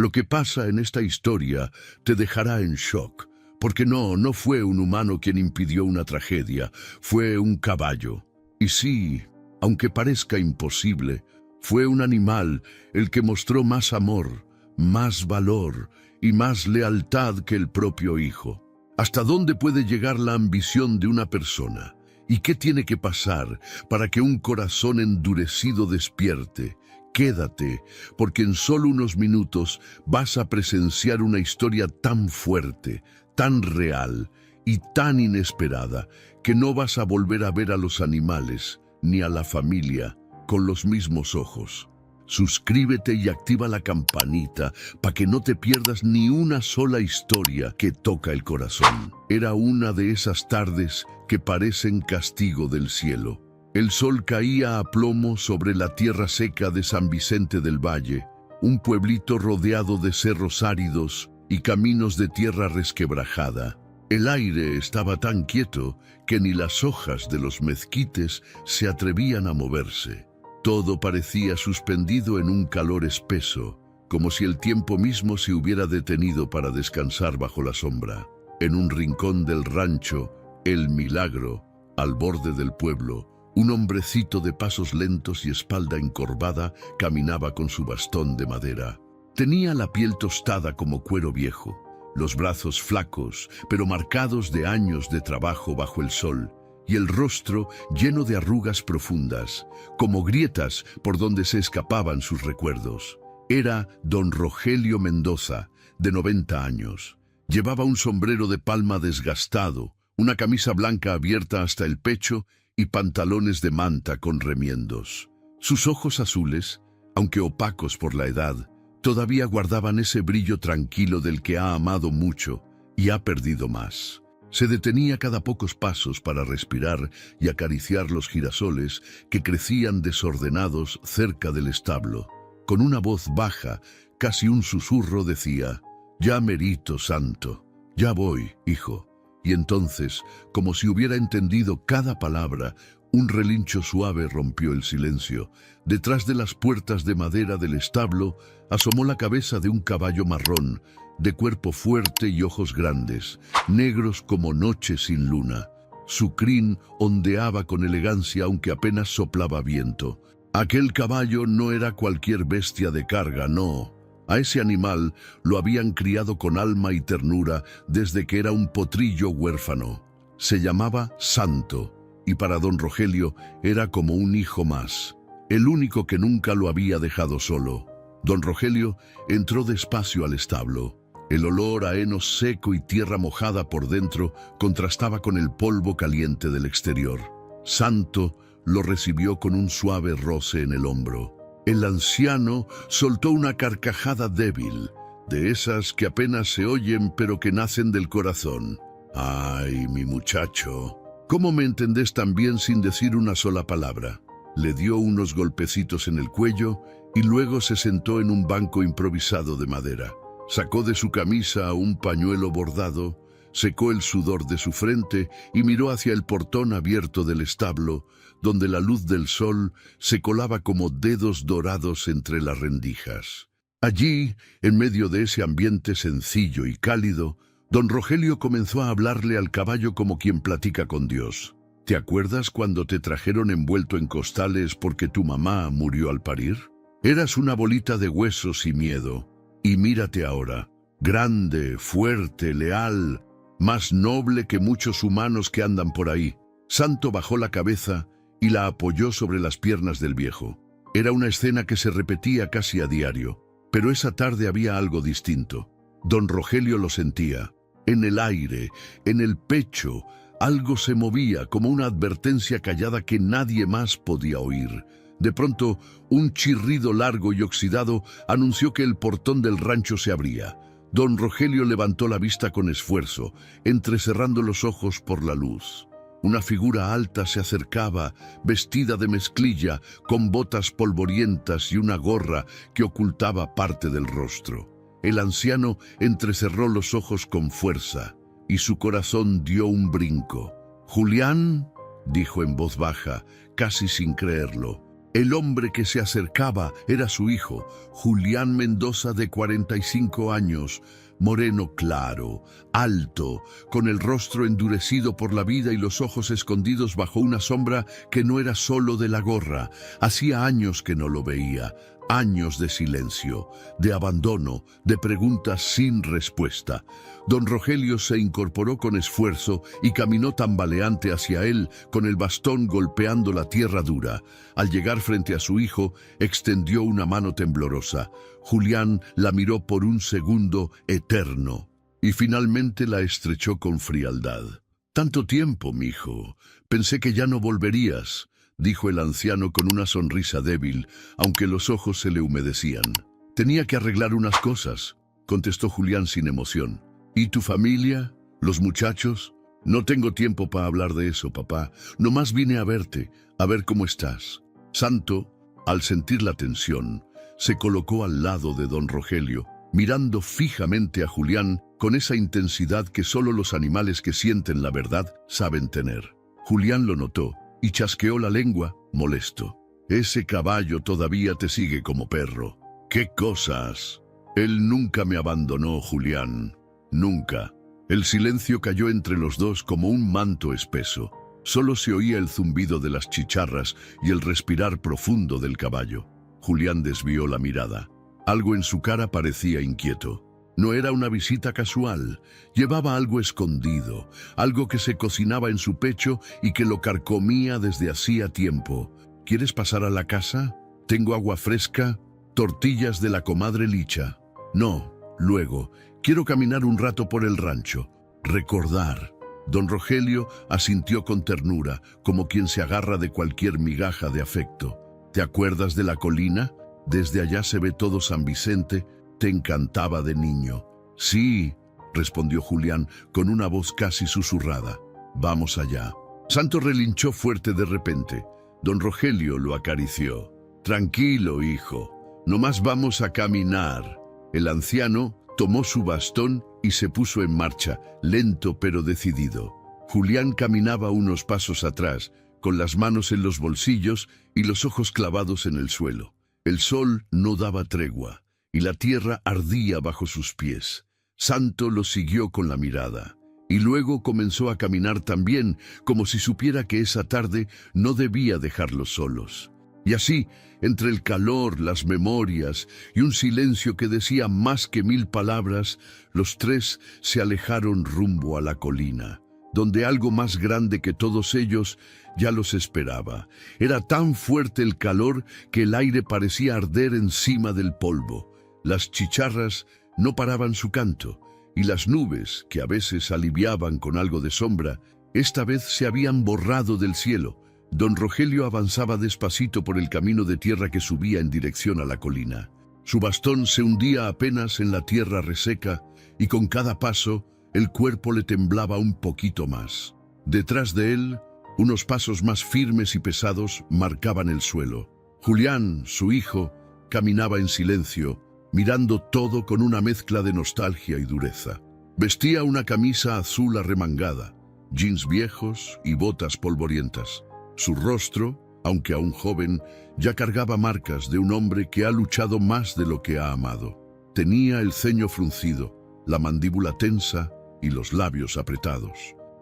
Lo que pasa en esta historia te dejará en shock, porque no fue un humano quien impidió una tragedia, fue un caballo. Y sí, aunque parezca imposible, fue un animal el que mostró más amor, más valor y más lealtad que el propio hijo. ¿Hasta dónde puede llegar la ambición de una persona? ¿Y qué tiene que pasar para que un corazón endurecido despierte? Quédate, porque en solo unos minutos vas a presenciar una historia tan fuerte, tan real y tan inesperada que no vas a volver a ver a los animales ni a la familia con los mismos ojos. Suscríbete y activa la campanita para que no te pierdas ni una sola historia que toca el corazón. Era una de esas tardes que parecen castigo del cielo. El sol caía a plomo sobre la tierra seca de San Vicente del Valle, un pueblito rodeado de cerros áridos y caminos de tierra resquebrajada. El aire estaba tan quieto que ni las hojas de los mezquites se atrevían a moverse. Todo parecía suspendido en un calor espeso, como si el tiempo mismo se hubiera detenido para descansar bajo la sombra. En un rincón del rancho, El Milagro, al borde del pueblo, un hombrecito de pasos lentos y espalda encorvada caminaba con su bastón de madera. Tenía la piel tostada como cuero viejo, los brazos flacos, pero marcados de años de trabajo bajo el sol, y el rostro lleno de arrugas profundas, como grietas por donde se escapaban sus recuerdos. Era don Rogelio Mendoza, de 90 años. Llevaba un sombrero de palma desgastado, una camisa blanca abierta hasta el pecho y pantalones de manta con remiendos. Sus ojos azules, aunque opacos por la edad, todavía guardaban ese brillo tranquilo del que ha amado mucho y ha perdido más. Se detenía cada pocos pasos para respirar y acariciar los girasoles que crecían desordenados cerca del establo. Con una voz baja, casi un susurro, decía: «Ya merito, santo, ya voy, hijo». Y entonces, como si hubiera entendido cada palabra, un relincho suave rompió el silencio. Detrás de las puertas de madera del establo asomó la cabeza de un caballo marrón, de cuerpo fuerte y ojos grandes, negros como noche sin luna. Su crin ondeaba con elegancia aunque apenas soplaba viento. Aquel caballo no era cualquier bestia de carga, no. A ese animal lo habían criado con alma y ternura desde que era un potrillo huérfano. Se llamaba Santo, y para don Rogelio era como un hijo más, el único que nunca lo había dejado solo. Don Rogelio entró despacio al establo. El olor a heno seco y tierra mojada por dentro contrastaba con el polvo caliente del exterior. Santo lo recibió con un suave roce en el hombro. El anciano soltó una carcajada débil, de esas que apenas se oyen pero que nacen del corazón. «Ay, mi muchacho, ¿cómo me entendés tan bien sin decir una sola palabra?». Le dio unos golpecitos en el cuello y luego se sentó en un banco improvisado de madera. Sacó de su camisa un pañuelo bordado, secó el sudor de su frente y miró hacia el portón abierto del establo, donde la luz del sol se colaba como dedos dorados entre las rendijas. Allí, en medio de ese ambiente sencillo y cálido, don Rogelio comenzó a hablarle al caballo como quien platica con Dios. «¿Te acuerdas cuando te trajeron envuelto en costales porque tu mamá murió al parir? Eras una bolita de huesos y miedo. Y mírate ahora, grande, fuerte, leal, más noble que muchos humanos que andan por ahí». Santo bajó la cabeza y la apoyó sobre las piernas del viejo. Era una escena que se repetía casi a diario, pero esa tarde había algo distinto. Don Rogelio lo sentía. En el aire, en el pecho, algo se movía como una advertencia callada que nadie más podía oír. De pronto, un chirrido largo y oxidado anunció que el portón del rancho se abría. Don Rogelio levantó la vista con esfuerzo, entrecerrando los ojos por la luz. Una figura alta se acercaba, vestida de mezclilla, con botas polvorientas y una gorra que ocultaba parte del rostro. El anciano entrecerró los ojos con fuerza, y su corazón dio un brinco. «¿Julián?», dijo en voz baja, casi sin creerlo. El hombre que se acercaba era su hijo, Julián Mendoza, de 45 años, moreno claro, alto, con el rostro endurecido por la vida y los ojos escondidos bajo una sombra que no era solo de la gorra. Hacía años que no lo veía, años de silencio, de abandono, de preguntas sin respuesta. Don Rogelio se incorporó con esfuerzo y caminó tambaleante hacia él, con el bastón golpeando la tierra dura. Al llegar frente a su hijo, extendió una mano temblorosa. Julián la miró por un segundo eterno y finalmente la estrechó con frialdad. «Tanto tiempo, mijo. Pensé que ya no volverías», dijo el anciano con una sonrisa débil, aunque los ojos se le humedecían. «Tenía que arreglar unas cosas», contestó Julián sin emoción. «¿Y tu familia? ¿Los muchachos?» «No tengo tiempo para hablar de eso, papá. Nomás vine a verte, a ver cómo estás». Santo, al sentir la tensión, se colocó al lado de don Rogelio, mirando fijamente a Julián con esa intensidad que solo los animales que sienten la verdad saben tener. Julián lo notó y chasqueó la lengua, molesto. «Ese caballo todavía te sigue como perro». «¿Qué cosas?» «Él nunca me abandonó, Julián. Nunca». El silencio cayó entre los dos como un manto espeso. Solo se oía el zumbido de las chicharras y el respirar profundo del caballo. Julián desvió la mirada. Algo en su cara parecía inquieto. No era una visita casual. Llevaba algo escondido, algo que se cocinaba en su pecho y que lo carcomía desde hacía tiempo. «¿Quieres pasar a la casa? Tengo agua fresca, tortillas de la comadre Licha». «No, luego. Quiero caminar un rato por el rancho. Recordar». Don Rogelio asintió con ternura, como quien se agarra de cualquier migaja de afecto. «¿Te acuerdas de la colina? Desde allá se ve todo San Vicente. Te encantaba de niño». «Sí», respondió Julián con una voz casi susurrada. «Vamos allá». Santo relinchó fuerte de repente. Don Rogelio lo acarició. «Tranquilo, hijo. Nomás vamos a caminar». El anciano tomó su bastón y se puso en marcha, lento pero decidido. Julián caminaba unos pasos atrás, con las manos en los bolsillos y los ojos clavados en el suelo. El sol no daba tregua, y la tierra ardía bajo sus pies. Santo lo siguió con la mirada, y luego comenzó a caminar también, como si supiera que esa tarde no debía dejarlos solos. Y así, entre el calor, las memorias y un silencio que decía más que 1000 palabras, los tres se alejaron rumbo a la colina, donde algo más grande que todos ellos ya los esperaba. Era tan fuerte el calor que el aire parecía arder encima del polvo. Las chicharras no paraban su canto, y las nubes, que a veces aliviaban con algo de sombra, esta vez se habían borrado del cielo. Don Rogelio avanzaba despacito por el camino de tierra que subía en dirección a la colina. Su bastón se hundía apenas en la tierra reseca y con cada paso el cuerpo le temblaba un poquito más. Detrás de él, unos pasos más firmes y pesados marcaban el suelo. Julián, su hijo, caminaba en silencio, mirando todo con una mezcla de nostalgia y dureza. Vestía una camisa azul arremangada, jeans viejos y botas polvorientas. Su rostro, aunque aún joven, ya cargaba marcas de un hombre que ha luchado más de lo que ha amado. Tenía el ceño fruncido, la mandíbula tensa y los labios apretados.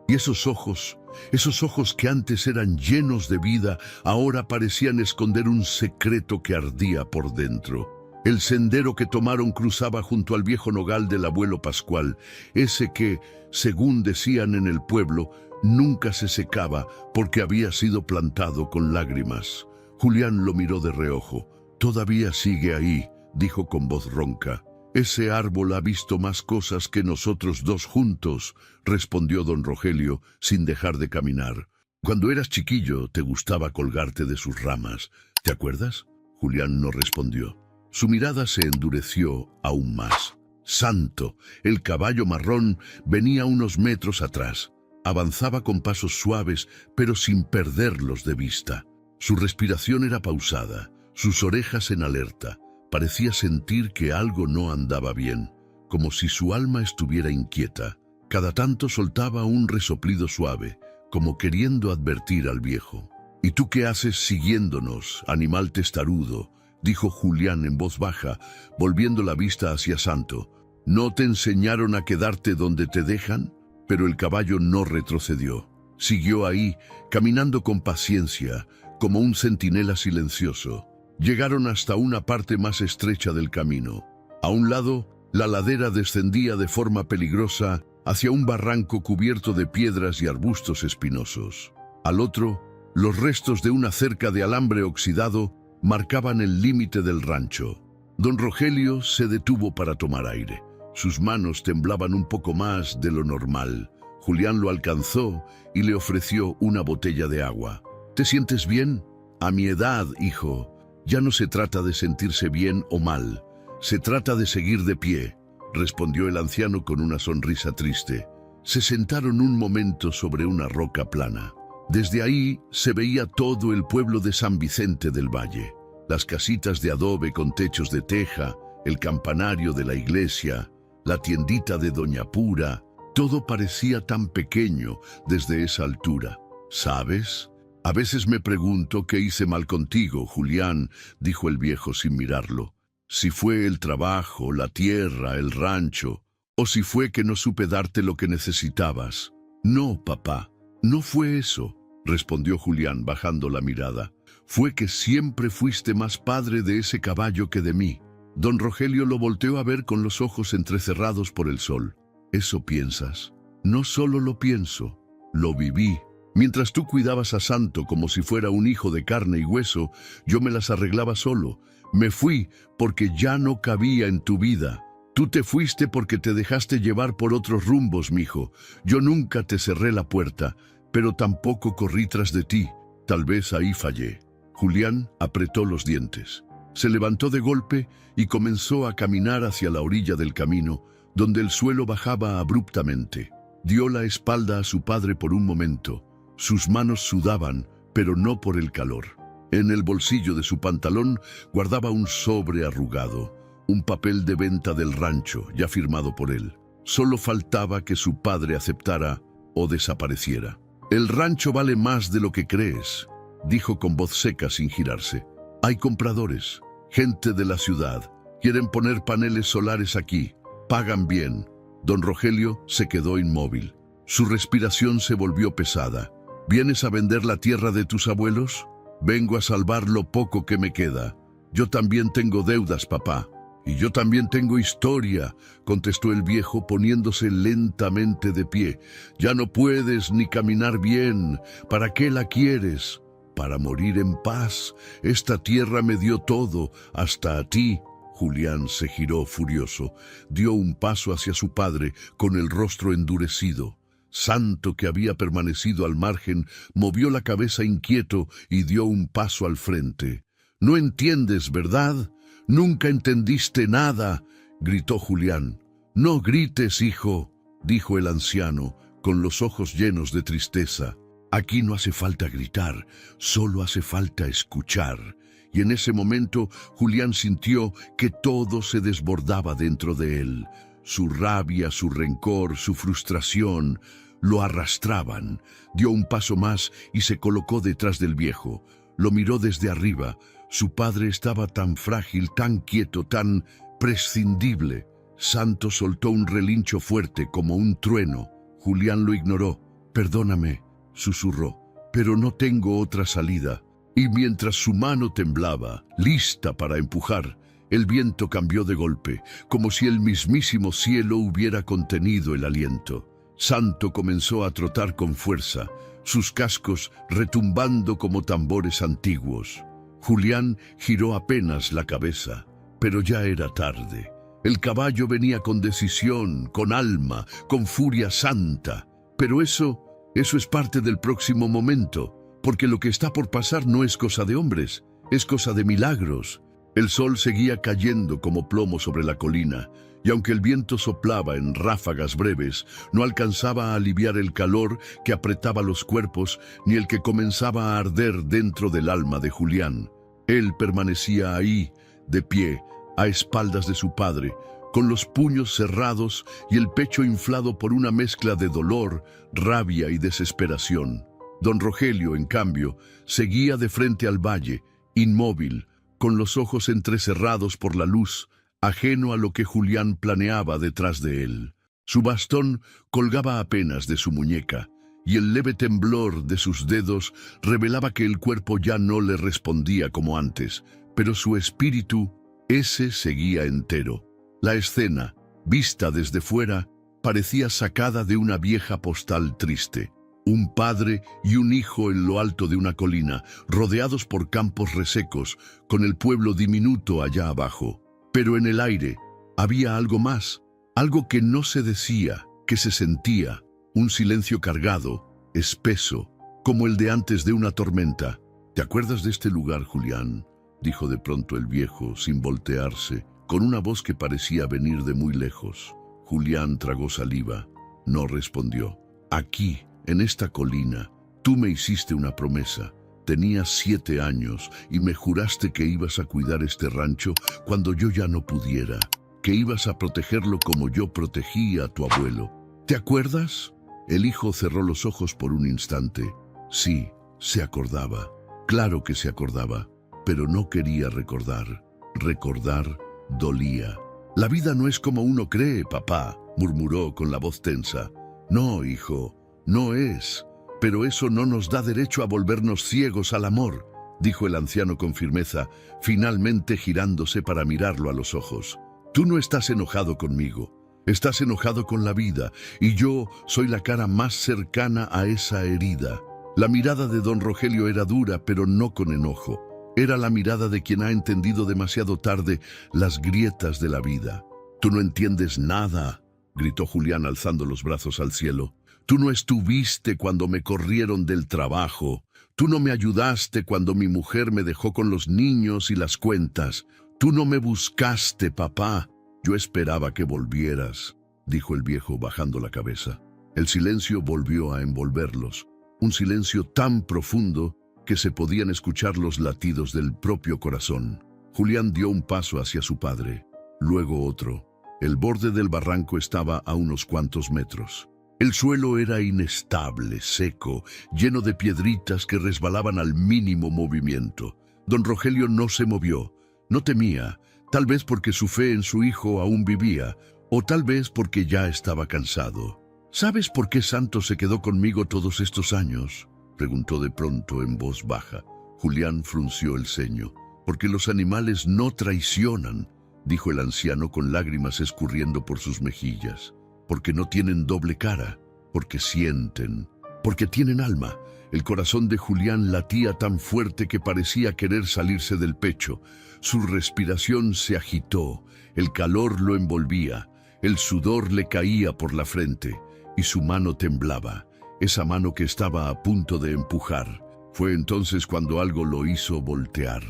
Y esos ojos que antes eran llenos de vida, ahora parecían esconder un secreto que ardía por dentro. El sendero que tomaron cruzaba junto al viejo nogal del abuelo Pascual, ese que, según decían en el pueblo, nunca se secaba porque había sido plantado con lágrimas. Julián lo miró de reojo. «Todavía sigue ahí», dijo con voz ronca. «Ese árbol ha visto más cosas que nosotros dos juntos», respondió don Rogelio, sin dejar de caminar. «Cuando eras chiquillo te gustaba colgarte de sus ramas. ¿Te acuerdas?» Julián no respondió. Su mirada se endureció aún más. Santo, el caballo marrón, venía unos metros atrás. Avanzaba con pasos suaves, pero sin perderlos de vista. Su respiración era pausada, sus orejas en alerta. Parecía sentir que algo no andaba bien, como si su alma estuviera inquieta. Cada tanto soltaba un resoplido suave, como queriendo advertir al viejo. ¿Y tú qué haces siguiéndonos, animal testarudo?, dijo Julián en voz baja, volviendo la vista hacia Santo. ¿No te enseñaron a quedarte donde te dejan? Pero el caballo no retrocedió. Siguió ahí, caminando con paciencia, como un centinela silencioso. Llegaron hasta una parte más estrecha del camino. A un lado, la ladera descendía de forma peligrosa hacia un barranco cubierto de piedras y arbustos espinosos. Al otro, los restos de una cerca de alambre oxidado marcaban el límite del rancho. Don Rogelio se detuvo para tomar aire. Sus manos temblaban un poco más de lo normal. Julián lo alcanzó y le ofreció una botella de agua. ¿Te sientes bien? A mi edad, hijo, ya no se trata de sentirse bien o mal. Se trata de seguir de pie, respondió el anciano con una sonrisa triste. Se sentaron un momento sobre una roca plana. Desde ahí se veía todo el pueblo de San Vicente del Valle. Las casitas de adobe con techos de teja, el campanario de la iglesia, la tiendita de Doña Pura, todo parecía tan pequeño desde esa altura. ¿Sabes? A veces me pregunto qué hice mal contigo, Julián, dijo el viejo sin mirarlo. Si fue el trabajo, la tierra, el rancho, o si fue que no supe darte lo que necesitabas. No, papá, no fue eso, respondió Julián bajando la mirada. Fue que siempre fuiste más padre de ese caballo que de mí. Don Rogelio lo volteó a ver con los ojos entrecerrados por el sol. ¿Eso piensas? No solo lo pienso, lo viví. Mientras tú cuidabas a Santo como si fuera un hijo de carne y hueso, yo me las arreglaba solo. Me fui porque ya no cabía en tu vida. Tú te fuiste porque te dejaste llevar por otros rumbos, mijo. Yo nunca te cerré la puerta, pero tampoco corrí tras de ti. Tal vez ahí fallé. Julián apretó los dientes. Se levantó de golpe y comenzó a caminar hacia la orilla del camino, donde el suelo bajaba abruptamente. Dio la espalda a su padre por un momento. Sus manos sudaban, pero no por el calor. En el bolsillo de su pantalón guardaba un sobre arrugado, un papel de venta del rancho, ya firmado por él. Solo faltaba que su padre aceptara o desapareciera. El rancho vale más de lo que crees, dijo con voz seca sin girarse. Hay compradores, gente de la ciudad. Quieren poner paneles solares aquí. Pagan bien. Don Rogelio se quedó inmóvil. Su respiración se volvió pesada. ¿Vienes a vender la tierra de tus abuelos? Vengo a salvar lo poco que me queda. Yo también tengo deudas, papá. Y yo también tengo historia, contestó el viejo poniéndose lentamente de pie. Ya no puedes ni caminar bien. ¿Para qué la quieres? Para morir en paz. Esta tierra me dio todo, hasta a ti. Julián se giró furioso. Dio un paso hacia su padre con el rostro endurecido. Santo, que había permanecido al margen, movió la cabeza inquieto y dio un paso al frente. «No entiendes, ¿verdad? Nunca entendiste nada», gritó Julián. «No grites, hijo», dijo el anciano, con los ojos llenos de tristeza. «Aquí no hace falta gritar, solo hace falta escuchar». Y en ese momento Julián sintió que todo se desbordaba dentro de él. Su rabia, su rencor, su frustración lo arrastraban. Dio un paso más y se colocó detrás del viejo. Lo miró desde arriba. Su padre estaba tan frágil, tan quieto, tan prescindible. Santo soltó un relincho fuerte como un trueno. Julián lo ignoró. «Perdóname», susurró, «pero no tengo otra salida». Y mientras su mano temblaba, lista para empujar, el viento cambió de golpe, como si el mismísimo cielo hubiera contenido el aliento. Santo comenzó a trotar con fuerza, sus cascos retumbando como tambores antiguos. Julián giró apenas la cabeza, pero ya era tarde. El caballo venía con decisión, con alma, con furia santa. Pero eso es parte del próximo momento. Porque lo que está por pasar no es cosa de hombres, es cosa de milagros. El sol seguía cayendo como plomo sobre la colina, y aunque el viento soplaba en ráfagas breves, no alcanzaba a aliviar el calor que apretaba los cuerpos, ni el que comenzaba a arder dentro del alma de Julián. Él permanecía ahí, de pie, a espaldas de su padre, con los puños cerrados y el pecho inflado por una mezcla de dolor, rabia y desesperación. Don Rogelio, en cambio, seguía de frente al valle, inmóvil, con los ojos entrecerrados por la luz, ajeno a lo que Julián planeaba detrás de él. Su bastón colgaba apenas de su muñeca, y el leve temblor de sus dedos revelaba que el cuerpo ya no le respondía como antes, pero su espíritu, ese seguía entero. La escena, vista desde fuera, parecía sacada de una vieja postal triste. Un padre y un hijo en lo alto de una colina, rodeados por campos resecos, con el pueblo diminuto allá abajo. Pero en el aire había algo más, algo que no se decía, que se sentía, un silencio cargado, espeso, como el de antes de una tormenta. ¿Te acuerdas de este lugar, Julián?, dijo de pronto el viejo, sin voltearse, con una voz que parecía venir de muy lejos. Julián tragó saliva. No respondió. Aquí, en esta colina, tú me hiciste una promesa. Tenías 7 años y me juraste que ibas a cuidar este rancho cuando yo ya no pudiera, que ibas a protegerlo como yo protegí a tu abuelo. ¿Te acuerdas? El hijo cerró los ojos por un instante. Sí, se acordaba. Claro que se acordaba, pero no quería recordar. Recordar dolía. La vida no es como uno cree, papá, murmuró con la voz tensa. No, hijo, no es. Pero eso no nos da derecho a volvernos ciegos al amor, dijo el anciano con firmeza, finalmente girándose para mirarlo a los ojos. Tú no estás enojado conmigo, estás enojado con la vida, y yo soy la cara más cercana a esa herida. La mirada de don Rogelio era dura, pero no con enojo. Era la mirada de quien ha entendido demasiado tarde las grietas de la vida. Tú no entiendes nada, gritó Julián alzando los brazos al cielo. Tú no estuviste cuando me corrieron del trabajo. Tú no me ayudaste cuando mi mujer me dejó con los niños y las cuentas. Tú no me buscaste, papá. Yo esperaba que volvieras, dijo el viejo bajando la cabeza. El silencio volvió a envolverlos. Un silencio tan profundo que se podían escuchar los latidos del propio corazón. Julián dio un paso hacia su padre, luego otro. El borde del barranco estaba a unos cuantos metros. El suelo era inestable, seco, lleno de piedritas que resbalaban al mínimo movimiento. Don Rogelio no se movió, no temía, tal vez porque su fe en su hijo aún vivía, o tal vez porque ya estaba cansado. ¿Sabes por qué Santo se quedó conmigo todos estos años?, preguntó de pronto en voz baja. Julián frunció el ceño. Porque los animales no traicionan, dijo el anciano con lágrimas escurriendo por sus mejillas. Porque no tienen doble cara, porque sienten, porque tienen alma. El corazón de Julián latía tan fuerte que parecía querer salirse del pecho. Su respiración se agitó, el calor lo envolvía, el sudor le caía por la frente y su mano temblaba, esa mano que estaba a punto de empujar. Fue entonces cuando algo lo hizo voltear.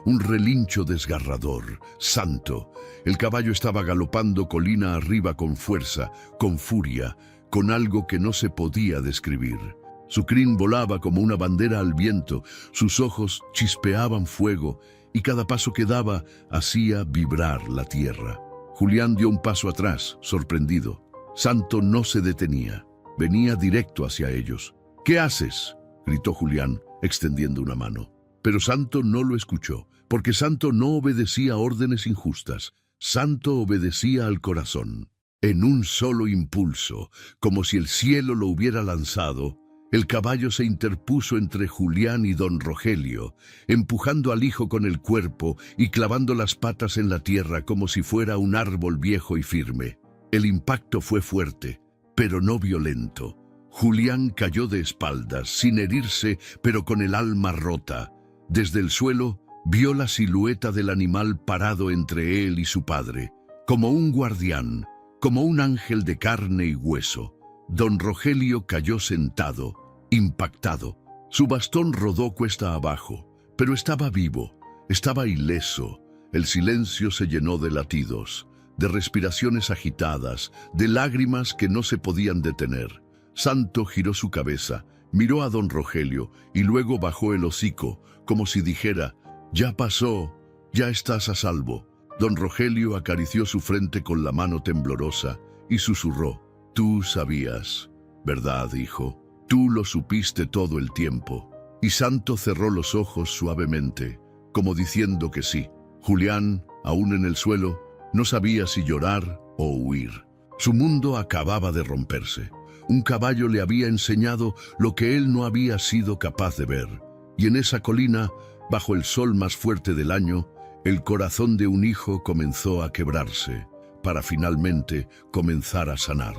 Un relincho desgarrador, Santo. El caballo estaba galopando colina arriba con fuerza, con furia, con algo que no se podía describir. Su crin volaba como una bandera al viento, sus ojos chispeaban fuego y cada paso que daba hacía vibrar la tierra. Julián dio un paso atrás, sorprendido. Santo no se detenía, venía directo hacia ellos. ¿Qué haces?, gritó Julián, extendiendo una mano. Pero Santo no lo escuchó, porque Santo no obedecía órdenes injustas. Santo obedecía al corazón. En un solo impulso, como si el cielo lo hubiera lanzado, el caballo se interpuso entre Julián y don Rogelio, empujando al hijo con el cuerpo y clavando las patas en la tierra como si fuera un árbol viejo y firme. El impacto fue fuerte, pero no violento. Julián cayó de espaldas, sin herirse, pero con el alma rota. Desde el suelo, vio la silueta del animal parado entre él y su padre, como un guardián, como un ángel de carne y hueso. Don Rogelio cayó sentado, impactado. Su bastón rodó cuesta abajo, pero estaba vivo, estaba ileso. El silencio se llenó de latidos, de respiraciones agitadas, de lágrimas que no se podían detener. Santo giró su cabeza, miró a don Rogelio y luego bajó el hocico, como si dijera: «Ya pasó, ya estás a salvo». Don Rogelio acarició su frente con la mano temblorosa y susurró: «Tú sabías, ¿verdad, hijo? Tú lo supiste todo el tiempo. Y Santo cerró los ojos suavemente, como diciendo que sí. Julián, aún en el suelo, no sabía si llorar o huir. Su mundo acababa de romperse. Un caballo le había enseñado lo que él no había sido capaz de ver. Y en esa colina, bajo el sol más fuerte del año, el corazón de un hijo comenzó a quebrarse, para finalmente comenzar a sanar.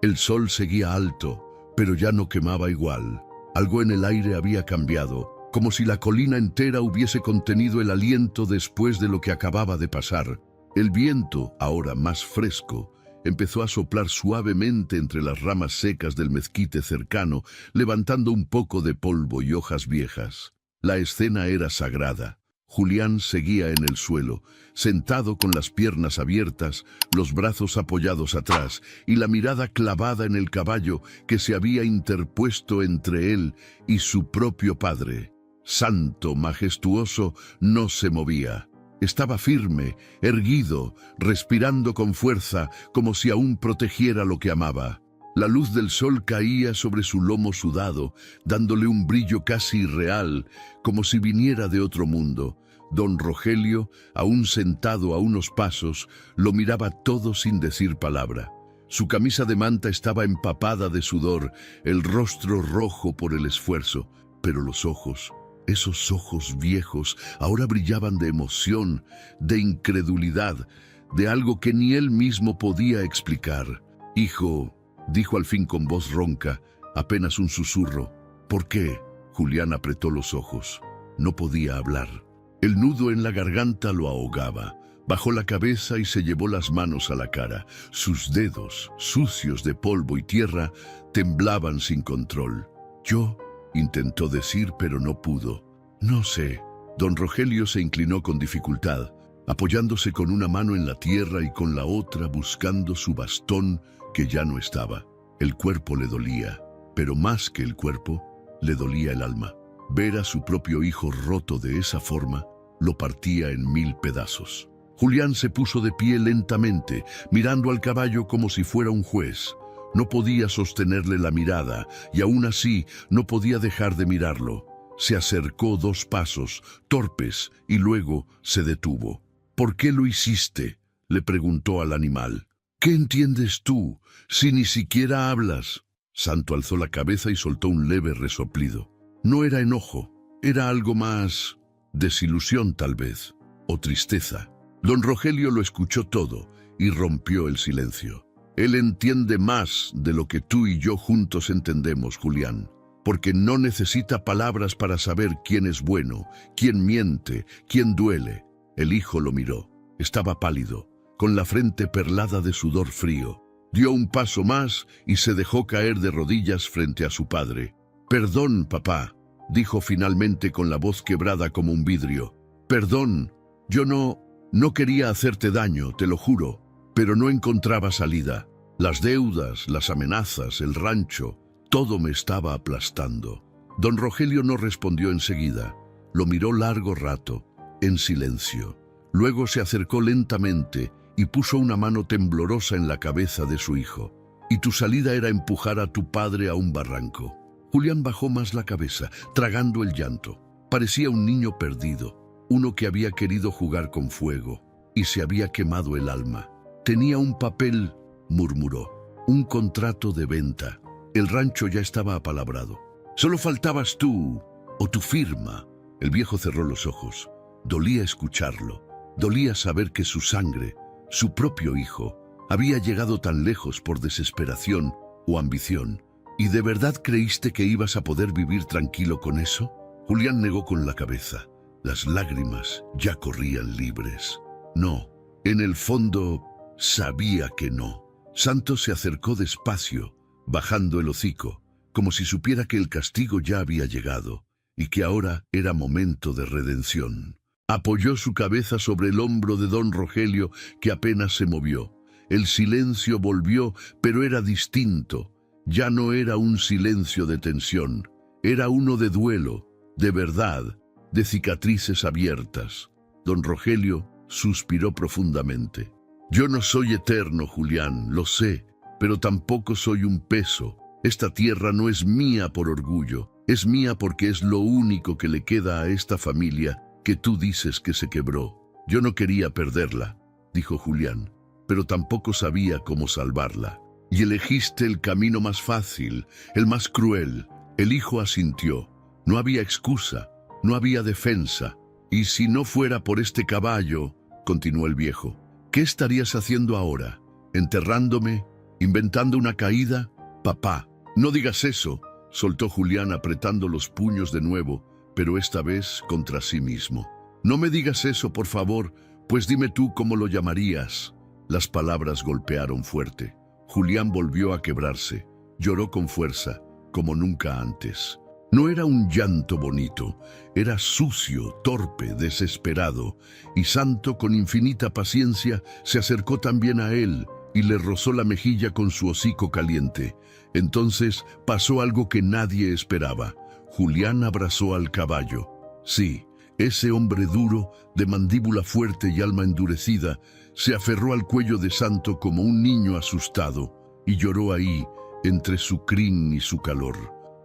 El sol seguía alto, pero ya no quemaba igual. Algo en el aire había cambiado, como si la colina entera hubiese contenido el aliento después de lo que acababa de pasar. El viento, ahora más fresco, empezó a soplar suavemente entre las ramas secas del mezquite cercano, levantando un poco de polvo y hojas viejas. La escena era sagrada. Julián seguía en el suelo, sentado con las piernas abiertas, los brazos apoyados atrás y la mirada clavada en el caballo que se había interpuesto entre él y su propio padre. Santo, majestuoso, no se movía. Estaba firme, erguido, respirando con fuerza, como si aún protegiera lo que amaba. La luz del sol caía sobre su lomo sudado, dándole un brillo casi irreal, como si viniera de otro mundo. Don Rogelio, aún sentado a unos pasos, lo miraba todo sin decir palabra. Su camisa de manta estaba empapada de sudor, el rostro rojo por el esfuerzo, pero los ojos, esos ojos viejos, ahora brillaban de emoción, de incredulidad, de algo que ni él mismo podía explicar. «Hijo», dijo al fin con voz ronca, apenas un susurro. «¿Por qué?» Julián apretó los ojos. No podía hablar. El nudo en la garganta lo ahogaba. Bajó la cabeza y se llevó las manos a la cara. Sus dedos, sucios de polvo y tierra, temblaban sin control. «Yo», intentó decir, pero no pudo. «No sé». Don Rogelio se inclinó con dificultad, apoyándose con una mano en la tierra y con la otra buscando su bastón que ya no estaba. El cuerpo le dolía, pero más que el cuerpo, le dolía el alma. Ver a su propio hijo roto de esa forma lo partía en 1000 pedazos. Julián se puso de pie lentamente, mirando al caballo como si fuera un juez. No podía sostenerle la mirada, y aún así no podía dejar de mirarlo. Se acercó 2 pasos, torpes, y luego se detuvo. «¿Por qué lo hiciste?», le preguntó al animal. «¿Qué entiendes tú, si ni siquiera hablas?». Santo alzó la cabeza y soltó un leve resoplido. No era enojo, era algo más... desilusión tal vez, o tristeza. Don Rogelio lo escuchó todo y rompió el silencio. «Él entiende más de lo que tú y yo juntos entendemos, Julián, porque no necesita palabras para saber quién es bueno, quién miente, quién duele». El hijo lo miró. Estaba pálido, con la frente perlada de sudor frío. Dio un paso más y se dejó caer de rodillas frente a su padre. «Perdón, papá», dijo finalmente con la voz quebrada como un vidrio. «Perdón, yo no quería hacerte daño, te lo juro, pero no encontraba salida. Las deudas, las amenazas, el rancho, todo me estaba aplastando». Don Rogelio no respondió enseguida. Lo miró largo rato, en silencio. Luego se acercó lentamente y puso una mano temblorosa en la cabeza de su hijo. «Y tu salida era empujar a tu padre a un barranco». Julián bajó más la cabeza, tragando el llanto. Parecía un niño perdido, uno que había querido jugar con fuego y se había quemado el alma. «Tenía un papel», murmuró, «un contrato de venta. El rancho ya estaba apalabrado. Solo faltabas tú, o tu firma». El viejo cerró los ojos. Dolía escucharlo. Dolía saber que su sangre, su propio hijo, había llegado tan lejos por desesperación o ambición. «¿Y de verdad creíste que ibas a poder vivir tranquilo con eso?». Julián negó con la cabeza. Las lágrimas ya corrían libres. No, en el fondo sabía que no. Santos se acercó despacio, bajando el hocico, como si supiera que el castigo ya había llegado y que ahora era momento de redención. Apoyó su cabeza sobre el hombro de don Rogelio, que apenas se movió. El silencio volvió, pero era distinto. Ya no era un silencio de tensión, era uno de duelo, de verdad, de cicatrices abiertas. Don Rogelio suspiró profundamente. «Yo no soy eterno, Julián, lo sé, pero tampoco soy un peso. Esta tierra no es mía por orgullo, es mía porque es lo único que le queda a esta familia que tú dices que se quebró. Yo no quería perderla, dijo Julián, pero tampoco sabía cómo salvarla. Y elegiste el camino más fácil, el más cruel. El hijo asintió. No había excusa, no había defensa. Y si no fuera por este caballo, continuó el viejo, ¿qué estarías haciendo ahora? ¿Enterrándome? ¿Inventando una caída? Papá, no digas eso, soltó Julián apretando los puños de nuevo, pero esta vez contra sí mismo. No me digas eso, por favor, pues dime tú cómo lo llamarías. Las palabras golpearon fuerte. Julián volvió a quebrarse. Lloró con fuerza, como nunca antes. No era un llanto bonito, era sucio, torpe, desesperado, y Santo, con infinita paciencia, se acercó también a él y le rozó la mejilla con su hocico caliente. Entonces pasó algo que nadie esperaba. Julián abrazó al caballo. Sí, ese hombre duro, de mandíbula fuerte y alma endurecida, se aferró al cuello de Santo como un niño asustado, y lloró ahí, entre su crin y su calor.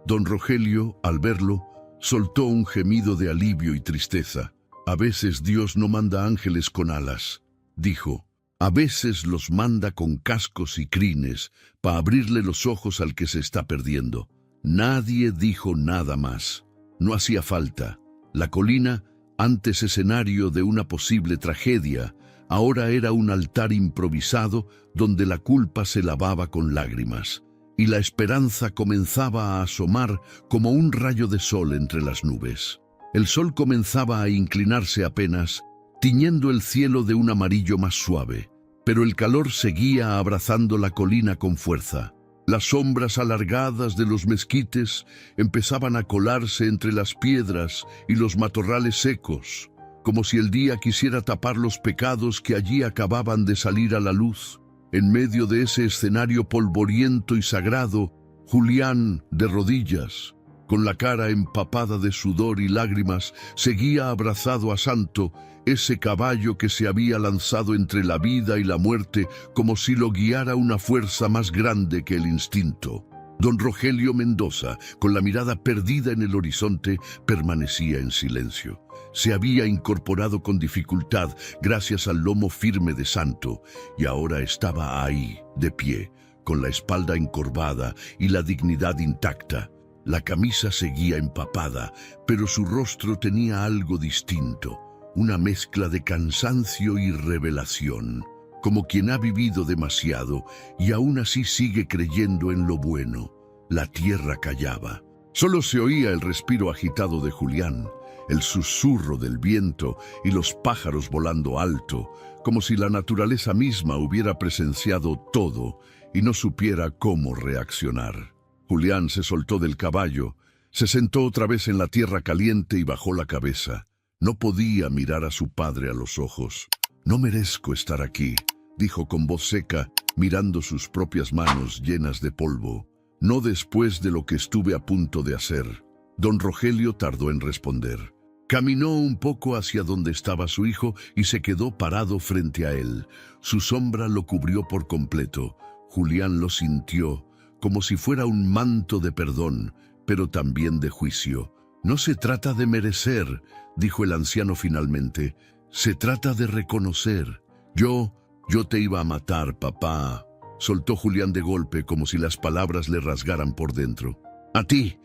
Don Rogelio, al verlo, soltó un gemido de alivio y tristeza. A veces Dios no manda ángeles con alas, dijo. A veces los manda con cascos y crines para abrirle los ojos al que se está perdiendo. Nadie dijo nada más. No hacía falta. La colina, antes escenario de una posible tragedia, ahora era un altar improvisado donde la culpa se lavaba con lágrimas, y la esperanza comenzaba a asomar como un rayo de sol entre las nubes. El sol comenzaba a inclinarse apenas, tiñendo el cielo de un amarillo más suave, pero el calor seguía abrazando la colina con fuerza. Las sombras alargadas de los mezquites empezaban a colarse entre las piedras y los matorrales secos, como si el día quisiera tapar los pecados que allí acababan de salir a la luz. En medio de ese escenario polvoriento y sagrado, Julián, de rodillas, con la cara empapada de sudor y lágrimas, seguía abrazado a Santo, ese caballo que se había lanzado entre la vida y la muerte como si lo guiara una fuerza más grande que el instinto. Don Rogelio Mendoza, con la mirada perdida en el horizonte, permanecía en silencio. Se había incorporado con dificultad gracias al lomo firme de Santo, y ahora estaba ahí, de pie, con la espalda encorvada y la dignidad intacta. La camisa seguía empapada, pero su rostro tenía algo distinto, una mezcla de cansancio y revelación, como quien ha vivido demasiado y aún así sigue creyendo en lo bueno. La tierra callaba. Solo se oía el respiro agitado de Julián, el susurro del viento y los pájaros volando alto, como si la naturaleza misma hubiera presenciado todo y no supiera cómo reaccionar. Julián se soltó del caballo, se sentó otra vez en la tierra caliente y bajó la cabeza. No podía mirar a su padre a los ojos. «No merezco estar aquí», dijo con voz seca, mirando sus propias manos llenas de polvo. «No después de lo que estuve a punto de hacer». Don Rogelio tardó en responder. Caminó un poco hacia donde estaba su hijo y se quedó parado frente a él. Su sombra lo cubrió por completo. Julián lo sintió, como si fuera un manto de perdón, pero también de juicio. «No se trata de merecer», dijo el anciano finalmente. «Se trata de reconocer. Yo te iba a matar, papá», soltó Julián de golpe, como si las palabras le rasgaran por dentro. A ti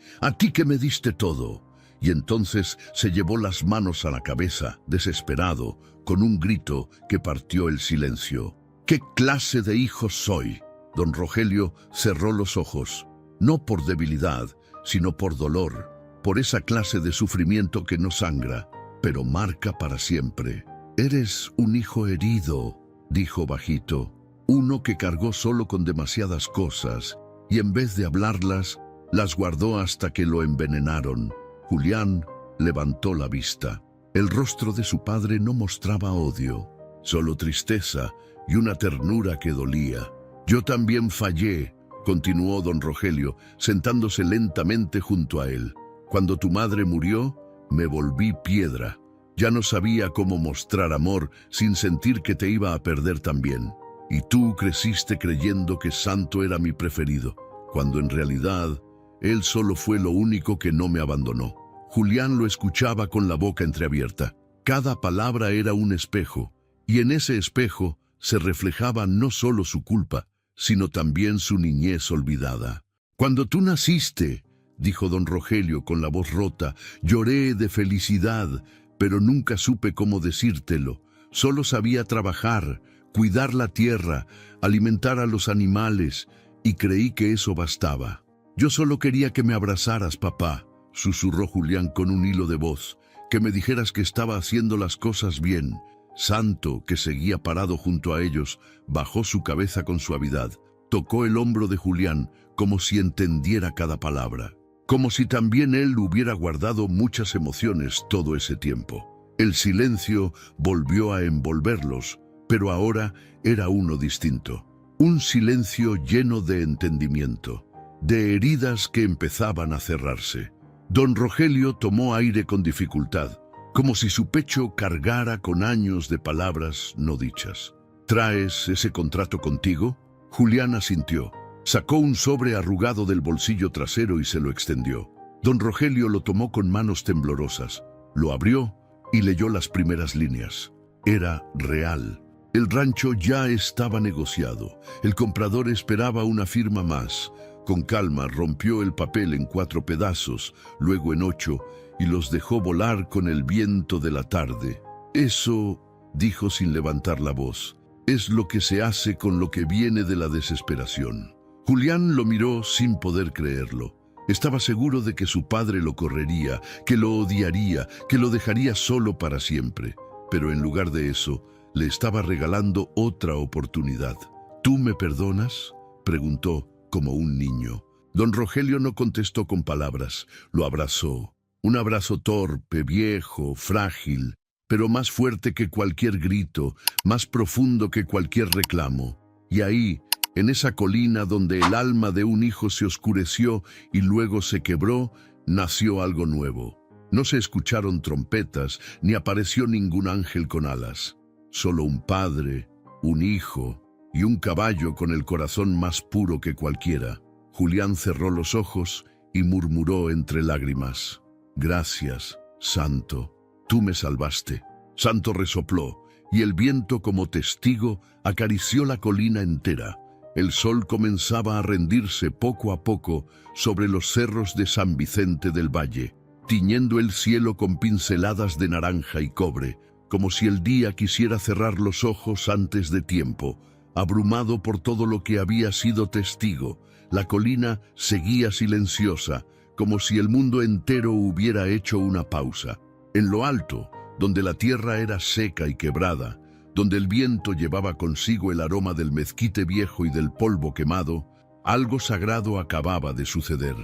que me diste todo». Y entonces se llevó las manos a la cabeza, desesperado, con un grito que partió el silencio. «¿Qué clase de hijo soy?». Don Rogelio cerró los ojos, no por debilidad, sino por dolor, por esa clase de sufrimiento que no sangra, pero marca para siempre. «Eres un hijo herido», dijo bajito, «uno que cargó solo con demasiadas cosas, y en vez de hablarlas, las guardó hasta que lo envenenaron». Julián levantó la vista. El rostro de su padre no mostraba odio, solo tristeza y una ternura que dolía. «Yo también fallé», continuó don Rogelio, sentándose lentamente junto a él. «Cuando tu madre murió, me volví piedra. Ya no sabía cómo mostrar amor sin sentir que te iba a perder también. Y tú creciste creyendo que Santo era mi preferido. cuando en realidad él solo fue lo único que no me abandonó. Julián lo escuchaba con la boca entreabierta. Cada palabra era un espejo, y en ese espejo se reflejaba no solo su culpa, sino también su niñez olvidada. «Cuando tú naciste», dijo don Rogelio con la voz rota, «lloré de felicidad, pero nunca supe cómo decírtelo. Solo sabía trabajar, cuidar la tierra, alimentar a los animales, y creí que eso bastaba. Yo solo quería que me abrazaras, papá», susurró Julián con un hilo de voz, «que me dijeras que estaba haciendo las cosas bien». Santo, que seguía parado junto a ellos, bajó su cabeza con suavidad, tocó el hombro de Julián como si entendiera cada palabra, como si también él hubiera guardado muchas emociones todo ese tiempo. El silencio volvió a envolverlos, pero ahora era uno distinto. Un silencio lleno de entendimiento, de heridas que empezaban a cerrarse. Don Rogelio tomó aire con dificultad, como si su pecho cargara con años de palabras no dichas. «¿Traes ese contrato contigo?» Julián asintió. Sacó un sobre arrugado del bolsillo trasero y se lo extendió. Don Rogelio lo tomó con manos temblorosas, lo abrió y leyó las primeras líneas. Era real. El rancho ya estaba negociado. El comprador esperaba una firma más. Con calma rompió el papel en 4 pedazos, luego en 8, y los dejó volar con el viento de la tarde. «Eso», dijo sin levantar la voz, «es lo que se hace con lo que viene de la desesperación». Julián lo miró sin poder creerlo. Estaba seguro de que su padre lo correría, que lo odiaría, que lo dejaría solo para siempre. Pero en lugar de eso, le estaba regalando otra oportunidad. «¿Tú me perdonas?», preguntó como un niño. Don Rogelio no contestó con palabras, lo abrazó. Un abrazo torpe, viejo, frágil, pero más fuerte que cualquier grito, más profundo que cualquier reclamo. Y ahí, en esa colina donde el alma de un hijo se oscureció y luego se quebró, nació algo nuevo. No se escucharon trompetas, ni apareció ningún ángel con alas. Solo un padre, un hijo y un caballo con el corazón más puro que cualquiera. Julián cerró los ojos y murmuró entre lágrimas: «Gracias, Santo, tú me salvaste». Santo resopló, y el viento como testigo acarició la colina entera. El sol comenzaba a rendirse poco a poco sobre los cerros de San Vicente del Valle, tiñendo el cielo con pinceladas de naranja y cobre, como si el día quisiera cerrar los ojos antes de tiempo. Abrumado por todo lo que había sido testigo, la colina seguía silenciosa, como si el mundo entero hubiera hecho una pausa. En lo alto, donde la tierra era seca y quebrada, donde el viento llevaba consigo el aroma del mezquite viejo y del polvo quemado, algo sagrado acababa de suceder.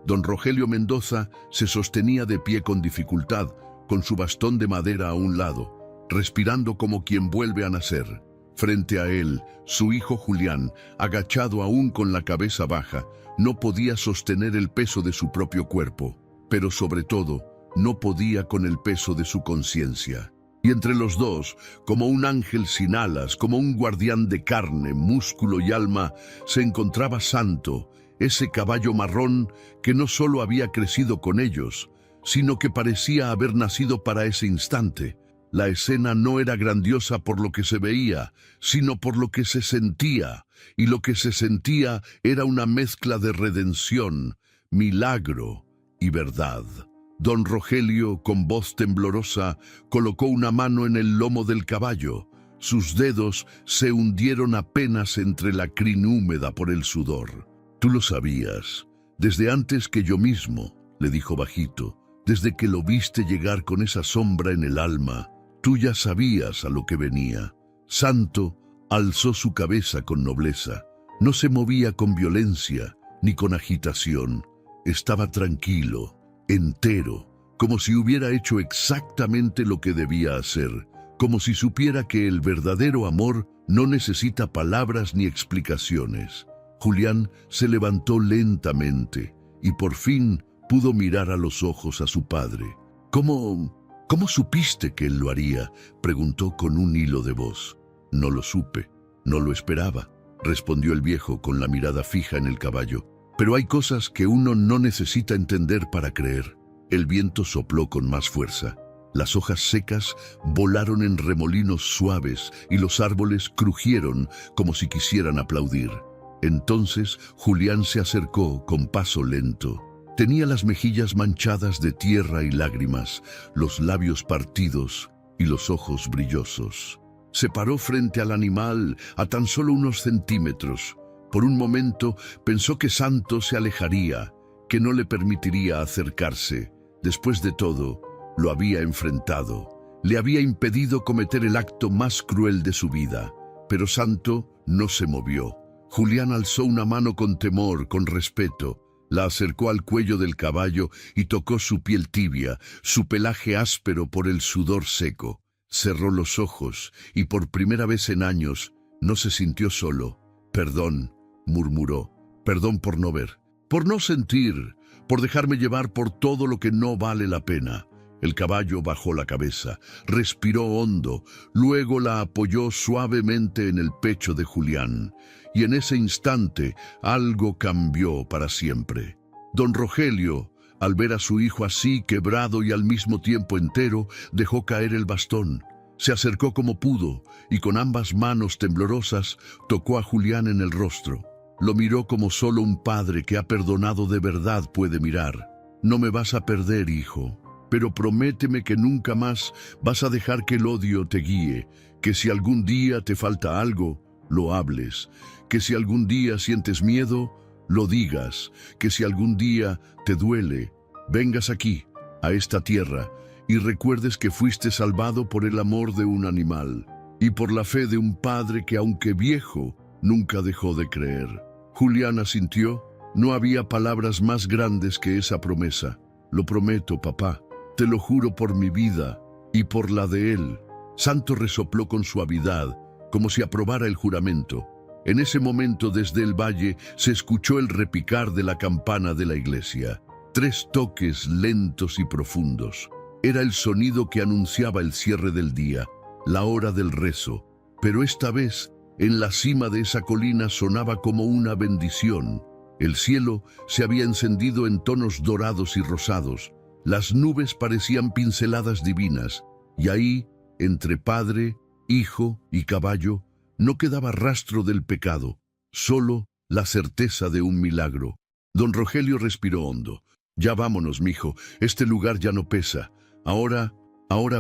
Don Rogelio Mendoza se sostenía de pie con dificultad, con su bastón de madera a un lado, respirando como quien vuelve a nacer. Frente a él, su hijo Julián, agachado aún con la cabeza baja, no podía sostener el peso de su propio cuerpo, pero sobre todo, no podía con el peso de su conciencia. Y entre los dos, como un ángel sin alas, como un guardián de carne, músculo y alma, se encontraba Santo, ese caballo marrón que no solo había crecido con ellos, sino que parecía haber nacido para ese instante. La escena no era grandiosa por lo que se veía, sino por lo que se sentía, y lo que se sentía era una mezcla de redención, milagro y verdad. Don Rogelio, con voz temblorosa, colocó una mano en el lomo del caballo. Sus dedos se hundieron apenas entre la crin húmeda por el sudor. «Tú lo sabías, desde antes que yo mismo», le dijo bajito, «desde que lo viste llegar con esa sombra en el alma. Tú ya sabías a lo que venía». Santo alzó su cabeza con nobleza. No se movía con violencia ni con agitación. Estaba tranquilo, entero, como si hubiera hecho exactamente lo que debía hacer, como si supiera que el verdadero amor no necesita palabras ni explicaciones. Julián se levantó lentamente y por fin pudo mirar a los ojos a su padre. ¿Cómo supiste que él lo haría?», preguntó con un hilo de voz. «No lo supe, no lo esperaba», respondió el viejo con la mirada fija en el caballo. Pero hay cosas que uno no necesita entender para creer. El viento sopló con más fuerza. Las hojas secas volaron en remolinos suaves y los árboles crujieron como si quisieran aplaudir. Entonces Julián se acercó con paso lento. Tenía las mejillas manchadas de tierra y lágrimas, los labios partidos y los ojos brillosos. Se paró frente al animal a tan solo unos centímetros. Por un momento pensó que Santo se alejaría, que no le permitiría acercarse. Después de todo, lo había enfrentado. Le había impedido cometer el acto más cruel de su vida. Pero Santo no se movió. Julián alzó una mano con temor, con respeto. La acercó al cuello del caballo y tocó su piel tibia, su pelaje áspero por el sudor seco. Cerró los ojos y por primera vez en años no se sintió solo. «Perdón», murmuró, «perdón por no ver, por no sentir, por dejarme llevar por todo lo que no vale la pena». El caballo bajó la cabeza, respiró hondo, luego la apoyó suavemente en el pecho de Julián. Y en ese instante algo cambió para siempre. Don Rogelio, al ver a su hijo así, quebrado y al mismo tiempo entero, dejó caer el bastón. Se acercó como pudo y con ambas manos temblorosas tocó a Julián en el rostro. Lo miró como solo un padre que ha perdonado de verdad puede mirar. «No me vas a perder, hijo. Pero prométeme que nunca más vas a dejar que el odio te guíe, que si algún día te falta algo, lo hables, que si algún día sientes miedo, lo digas, que si algún día te duele, vengas aquí, a esta tierra, y recuerdes que fuiste salvado por el amor de un animal y por la fe de un padre que, aunque viejo, nunca dejó de creer». Julián asintió. No había palabras más grandes que esa promesa. «Lo prometo, papá. Te lo juro por mi vida y por la de él». Santo resopló con suavidad, como si aprobara el juramento. En ese momento, desde el valle, se escuchó el repicar de la campana de la iglesia. 3 toques lentos y profundos. Era el sonido que anunciaba el cierre del día, la hora del rezo. Pero esta vez, en la cima de esa colina sonaba como una bendición. El cielo se había encendido en tonos dorados y rosados. Las nubes parecían pinceladas divinas, y ahí, entre padre, hijo y caballo, no quedaba rastro del pecado, solo la certeza de un milagro. Don Rogelio respiró hondo. «Ya vámonos, mijo, este lugar ya no pesa. Ahora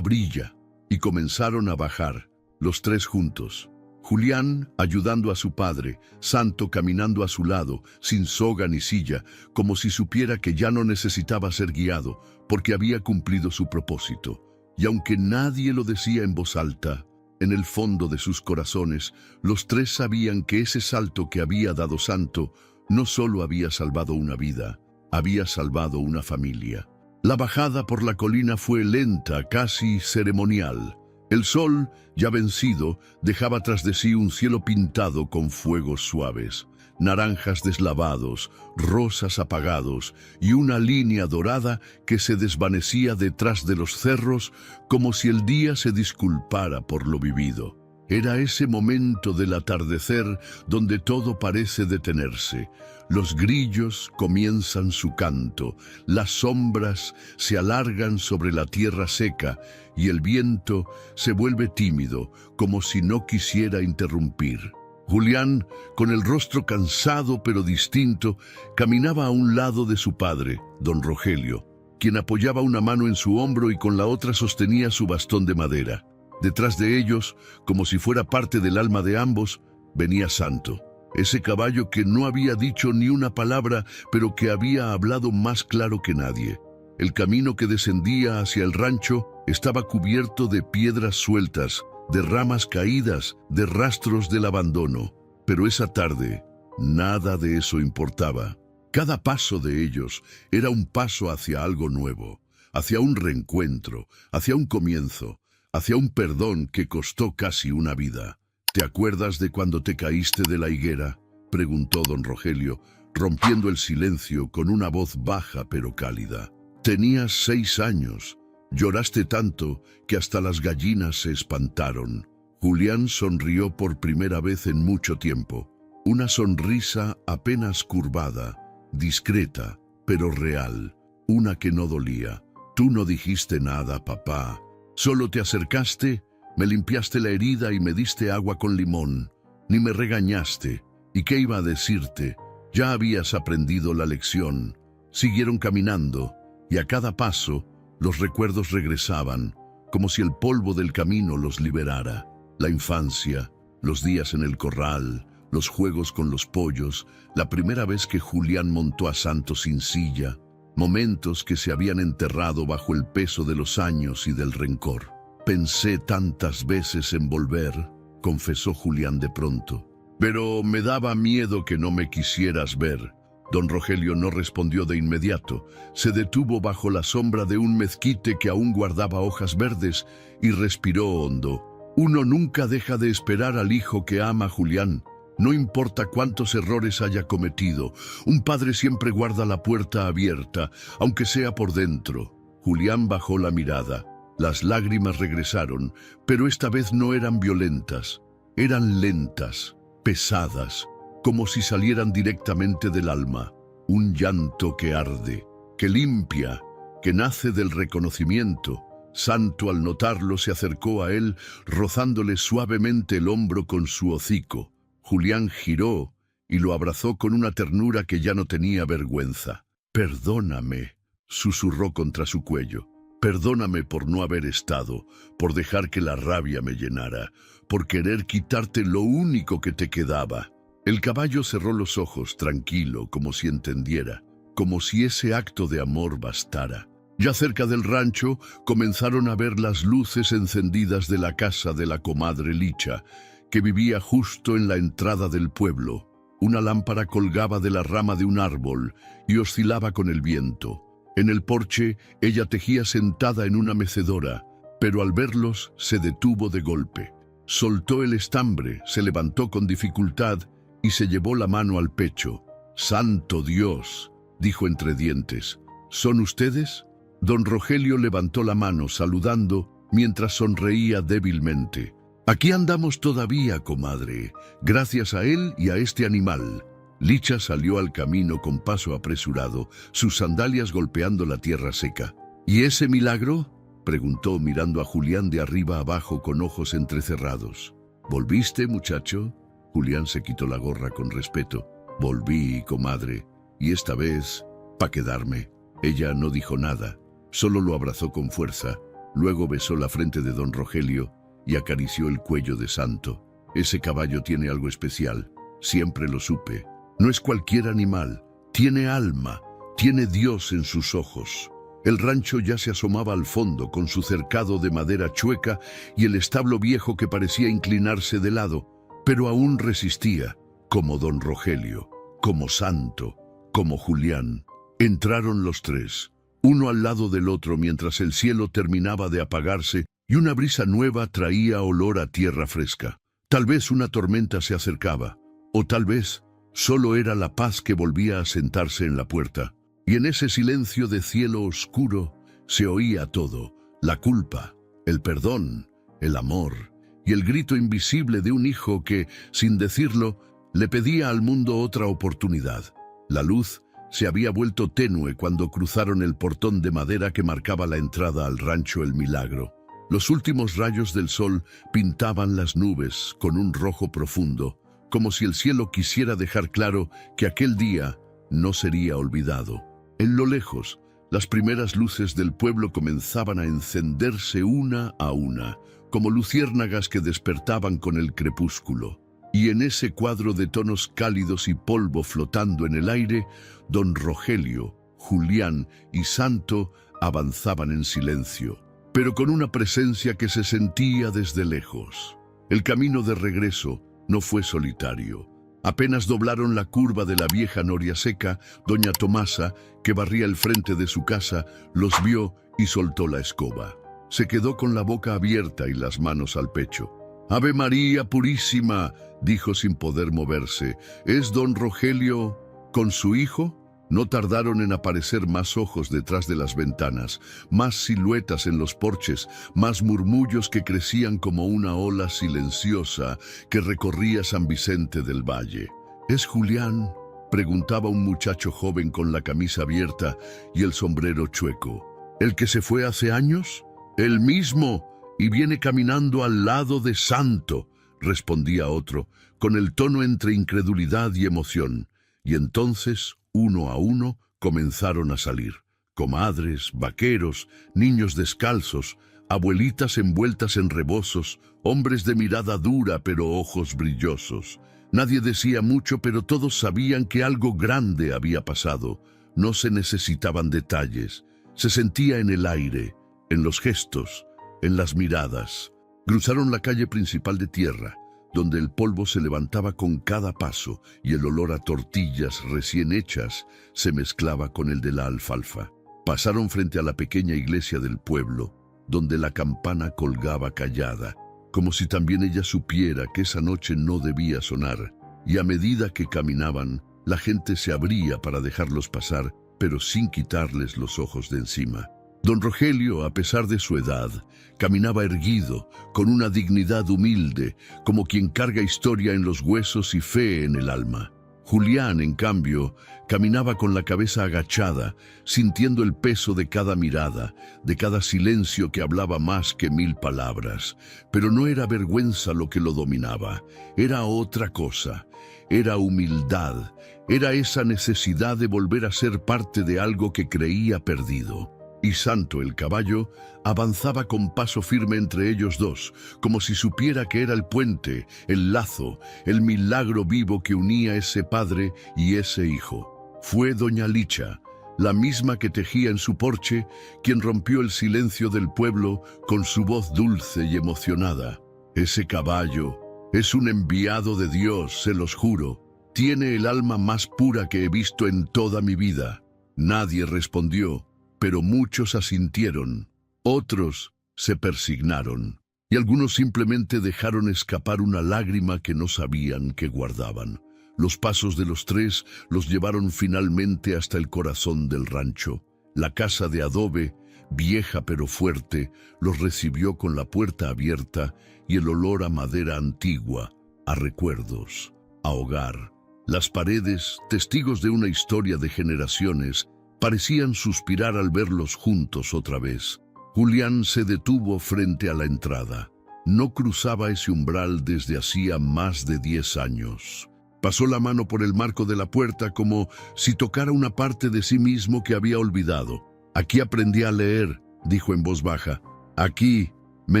brilla». Y comenzaron a bajar, los 3 juntos. Julián ayudando a su padre, Santo caminando a su lado, sin soga ni silla, como si supiera que ya no necesitaba ser guiado, porque había cumplido su propósito. Y aunque nadie lo decía en voz alta, en el fondo de sus corazones, los 3 sabían que ese salto que había dado Santo no solo había salvado una vida, había salvado una familia. La bajada por la colina fue lenta, casi ceremonial. El sol, ya vencido, dejaba tras de sí un cielo pintado con fuegos suaves, naranjas deslavados, rosas apagados y una línea dorada que se desvanecía detrás de los cerros como si el día se disculpara por lo vivido. Era ese momento del atardecer donde todo parece detenerse. Los grillos comienzan su canto, las sombras se alargan sobre la tierra seca y el viento se vuelve tímido, como si no quisiera interrumpir. Julián, con el rostro cansado pero distinto, caminaba a un lado de su padre, don Rogelio, quien apoyaba una mano en su hombro y con la otra sostenía su bastón de madera. Detrás de ellos, como si fuera parte del alma de ambos, venía Santo, ese caballo que no había dicho ni una palabra, pero que había hablado más claro que nadie. El camino que descendía hacia el rancho estaba cubierto de piedras sueltas, de ramas caídas, de rastros del abandono. Pero esa tarde, nada de eso importaba. Cada paso de ellos era un paso hacia algo nuevo, hacia un reencuentro, hacia un comienzo, hacia un perdón que costó casi una vida. «¿Te acuerdas de cuando te caíste de la higuera?», preguntó don Rogelio, rompiendo el silencio con una voz baja pero cálida. «Tenías 6 años. Lloraste tanto que hasta las gallinas se espantaron». Julián sonrió por primera vez en mucho tiempo. Una sonrisa apenas curvada, discreta, pero real, una que no dolía. Tú no dijiste nada, papá. Solo te acercaste, me limpiaste la herida y me diste agua con limón. Ni me regañaste. ¿Y qué iba a decirte? Ya habías aprendido la lección. Siguieron caminando, y a cada paso los recuerdos regresaban, como si el polvo del camino los liberara. La infancia, los días en el corral, los juegos con los pollos, la primera vez que Julián montó a Santo sin silla, momentos que se habían enterrado bajo el peso de los años y del rencor. Pensé tantas veces en volver, confesó Julián de pronto, pero me daba miedo que no me quisieras ver. Don Rogelio no respondió de inmediato. Se detuvo bajo la sombra de un mezquite que aún guardaba hojas verdes y respiró hondo. Uno nunca deja de esperar al hijo que ama, Julián. No importa cuántos errores haya cometido, un padre siempre guarda la puerta abierta, aunque sea por dentro. Julián bajó la mirada. Las lágrimas regresaron, pero esta vez no eran violentas. Eran lentas, pesadas, como si salieran directamente del alma. Un llanto que arde, que limpia, que nace del reconocimiento. Santo, al notarlo, se acercó a él, rozándole suavemente el hombro con su hocico. Julián giró y lo abrazó con una ternura que ya no tenía vergüenza. «Perdóname», susurró contra su cuello. «Perdóname por no haber estado, por dejar que la rabia me llenara, por querer quitarte lo único que te quedaba». El caballo cerró los ojos, tranquilo, como si entendiera, como si ese acto de amor bastara. Ya cerca del rancho comenzaron a ver las luces encendidas de la casa de la comadre Licha, que vivía justo en la entrada del pueblo. Una lámpara colgaba de la rama de un árbol y oscilaba con el viento. En el porche ella tejía sentada en una mecedora, pero al verlos se detuvo de golpe. Soltó el estambre, se levantó con dificultad y se llevó la mano al pecho. «¡Santo Dios!», dijo entre dientes. «¿Son ustedes?». Don Rogelio levantó la mano saludando mientras sonreía débilmente. «Aquí andamos todavía, comadre, gracias a él y a este animal». Licha salió al camino con paso apresurado, sus sandalias golpeando la tierra seca. «¿Y ese milagro?», preguntó mirando a Julián de arriba abajo con ojos entrecerrados. «¿Volviste, muchacho?». Julián se quitó la gorra con respeto. «Volví, comadre, y esta vez, pa' quedarme». Ella no dijo nada, solo lo abrazó con fuerza, luego besó la frente de don Rogelio y acarició el cuello de Santo. «Ese caballo tiene algo especial, siempre lo supe. No es cualquier animal, tiene alma, tiene Dios en sus ojos». El rancho ya se asomaba al fondo con su cercado de madera chueca y el establo viejo que parecía inclinarse de lado, pero aún resistía, como don Rogelio, como Santo, como Julián. Entraron los tres, uno al lado del otro mientras el cielo terminaba de apagarse y una brisa nueva traía olor a tierra fresca. Tal vez una tormenta se acercaba, o tal vez solo era la paz que volvía a sentarse en la puerta. Y en ese silencio de cielo oscuro se oía todo: la culpa, el perdón, el amor y el grito invisible de un hijo que, sin decirlo, le pedía al mundo otra oportunidad. La luz se había vuelto tenue cuando cruzaron el portón de madera que marcaba la entrada al rancho El Milagro. Los últimos rayos del sol pintaban las nubes con un rojo profundo, como si el cielo quisiera dejar claro que aquel día no sería olvidado. En lo lejos, las primeras luces del pueblo comenzaban a encenderse una a una, como luciérnagas que despertaban con el crepúsculo. Y en ese cuadro de tonos cálidos y polvo flotando en el aire, don Rogelio, Julián y Santo avanzaban en silencio, pero con una presencia que se sentía desde lejos. El camino de regreso no fue solitario. Apenas doblaron la curva de la vieja noria seca, doña Tomasa, que barría el frente de su casa, los vio y soltó la escoba. Se quedó con la boca abierta y las manos al pecho. «Ave María Purísima», dijo sin poder moverse. «¿Es don Rogelio con su hijo?». No tardaron en aparecer más ojos detrás de las ventanas, más siluetas en los porches, más murmullos que crecían como una ola silenciosa que recorría San Vicente del Valle. «Es Julián», preguntaba un muchacho joven con la camisa abierta y el sombrero chueco. ¿El que se fue hace años? El mismo, y viene caminando al lado de Santo, respondía otro, con el tono entre incredulidad y emoción. Y entonces, uno a uno, comenzaron a salir. Comadres, vaqueros, niños descalzos, abuelitas envueltas en rebozos, hombres de mirada dura pero ojos brillosos. Nadie decía mucho, pero todos sabían que algo grande había pasado. No se necesitaban detalles. Se sentía en el aire, en los gestos, en las miradas. Cruzaron la calle principal de tierra, donde el polvo se levantaba con cada paso y el olor a tortillas recién hechas se mezclaba con el de la alfalfa. Pasaron frente a la pequeña iglesia del pueblo, donde la campana colgaba callada, como si también ella supiera que esa noche no debía sonar, y a medida que caminaban, la gente se abría para dejarlos pasar, pero sin quitarles los ojos de encima. Don Rogelio, a pesar de su edad, caminaba erguido, con una dignidad humilde, como quien carga historia en los huesos y fe en el alma. Julián, en cambio, caminaba con la cabeza agachada, sintiendo el peso de cada mirada, de cada silencio que hablaba más que 1000 palabras. Pero no era vergüenza lo que lo dominaba, era otra cosa, era humildad, era esa necesidad de volver a ser parte de algo que creía perdido. Y Santo, el caballo, avanzaba con paso firme entre ellos dos, como si supiera que era el puente, el lazo, el milagro vivo que unía ese padre y ese hijo. Fue doña Licha, la misma que tejía en su porche, quien rompió el silencio del pueblo con su voz dulce y emocionada. Ese caballo es un enviado de Dios, se los juro. Tiene el alma más pura que he visto en toda mi vida. Nadie respondió, pero muchos asintieron, otros se persignaron, y algunos simplemente dejaron escapar una lágrima que no sabían que guardaban. Los pasos de los tres los llevaron finalmente hasta el corazón del rancho. La casa de adobe, vieja pero fuerte, los recibió con la puerta abierta y el olor a madera antigua, a recuerdos, a hogar. Las paredes, testigos de una historia de generaciones, parecían suspirar al verlos juntos otra vez. Julián se detuvo frente a la entrada. No cruzaba ese umbral desde hacía más de 10 años. Pasó la mano por el marco de la puerta como si tocara una parte de sí mismo que había olvidado. «Aquí aprendí a leer», dijo en voz baja. «Aquí me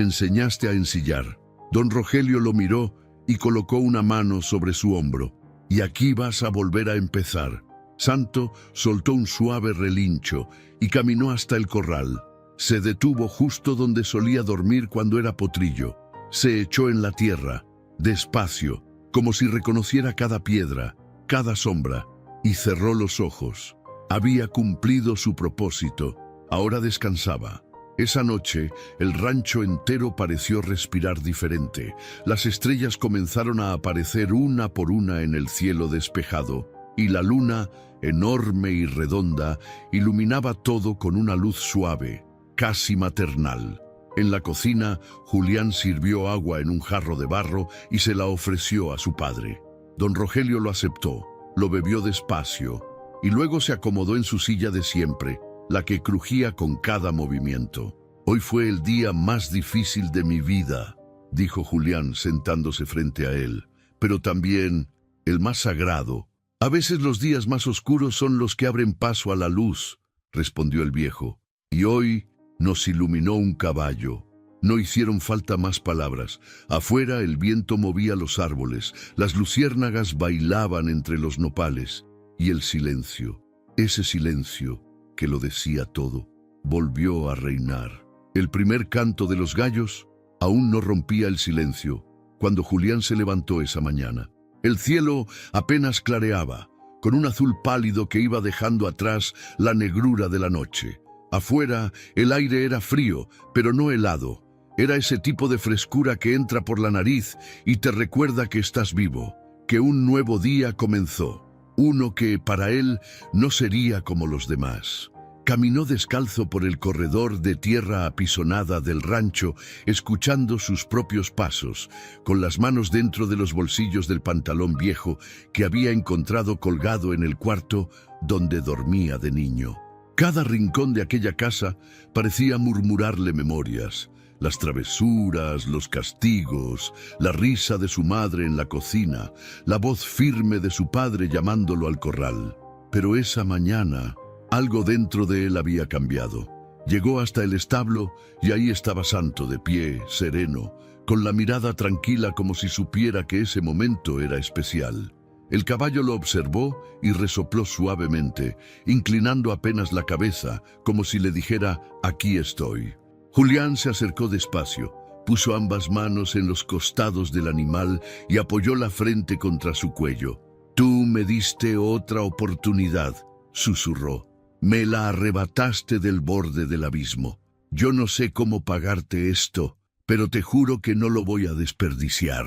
enseñaste a ensillar». Don Rogelio lo miró y colocó una mano sobre su hombro. «Y aquí vas a volver a empezar». Santo soltó un suave relincho y caminó hasta el corral. Se detuvo justo donde solía dormir cuando era potrillo. Se echó en la tierra, despacio, como si reconociera cada piedra, cada sombra, y cerró los ojos. Había cumplido su propósito. Ahora descansaba. Esa noche, el rancho entero pareció respirar diferente. Las estrellas comenzaron a aparecer una por una en el cielo despejado, y la luna, enorme y redonda, iluminaba todo con una luz suave, casi maternal. En la cocina, Julián sirvió agua en un jarro de barro y se la ofreció a su padre. Don Rogelio lo aceptó, lo bebió despacio, y luego se acomodó en su silla de siempre, la que crujía con cada movimiento. «Hoy fue el día más difícil de mi vida», dijo Julián sentándose frente a él, «pero también el más sagrado». «A veces los días más oscuros son los que abren paso a la luz», respondió el viejo. «Y hoy nos iluminó un caballo». No hicieron falta más palabras. Afuera el viento movía los árboles, las luciérnagas bailaban entre los nopales, y el silencio, ese silencio que lo decía todo, volvió a reinar. El primer canto de los gallos aún no rompía el silencio cuando Julián se levantó esa mañana. El cielo apenas clareaba, con un azul pálido que iba dejando atrás la negrura de la noche. Afuera el aire era frío, pero no helado. Era ese tipo de frescura que entra por la nariz y te recuerda que estás vivo, que un nuevo día comenzó, uno que para él no sería como los demás. Caminó descalzo por el corredor de tierra apisonada del rancho, escuchando sus propios pasos, con las manos dentro de los bolsillos del pantalón viejo que había encontrado colgado en el cuarto donde dormía de niño. Cada rincón de aquella casa parecía murmurarle memorias. Las travesuras, los castigos, la risa de su madre en la cocina, la voz firme de su padre llamándolo al corral. Pero esa mañana, algo dentro de él había cambiado. Llegó hasta el establo y ahí estaba Santo de pie, sereno, con la mirada tranquila como si supiera que ese momento era especial. El caballo lo observó y resopló suavemente, inclinando apenas la cabeza, como si le dijera, «Aquí estoy». Julián se acercó despacio, puso ambas manos en los costados del animal y apoyó la frente contra su cuello. «Tú me diste otra oportunidad», susurró. «Me la arrebataste del borde del abismo. Yo no sé cómo pagarte esto, pero te juro que no lo voy a desperdiciar».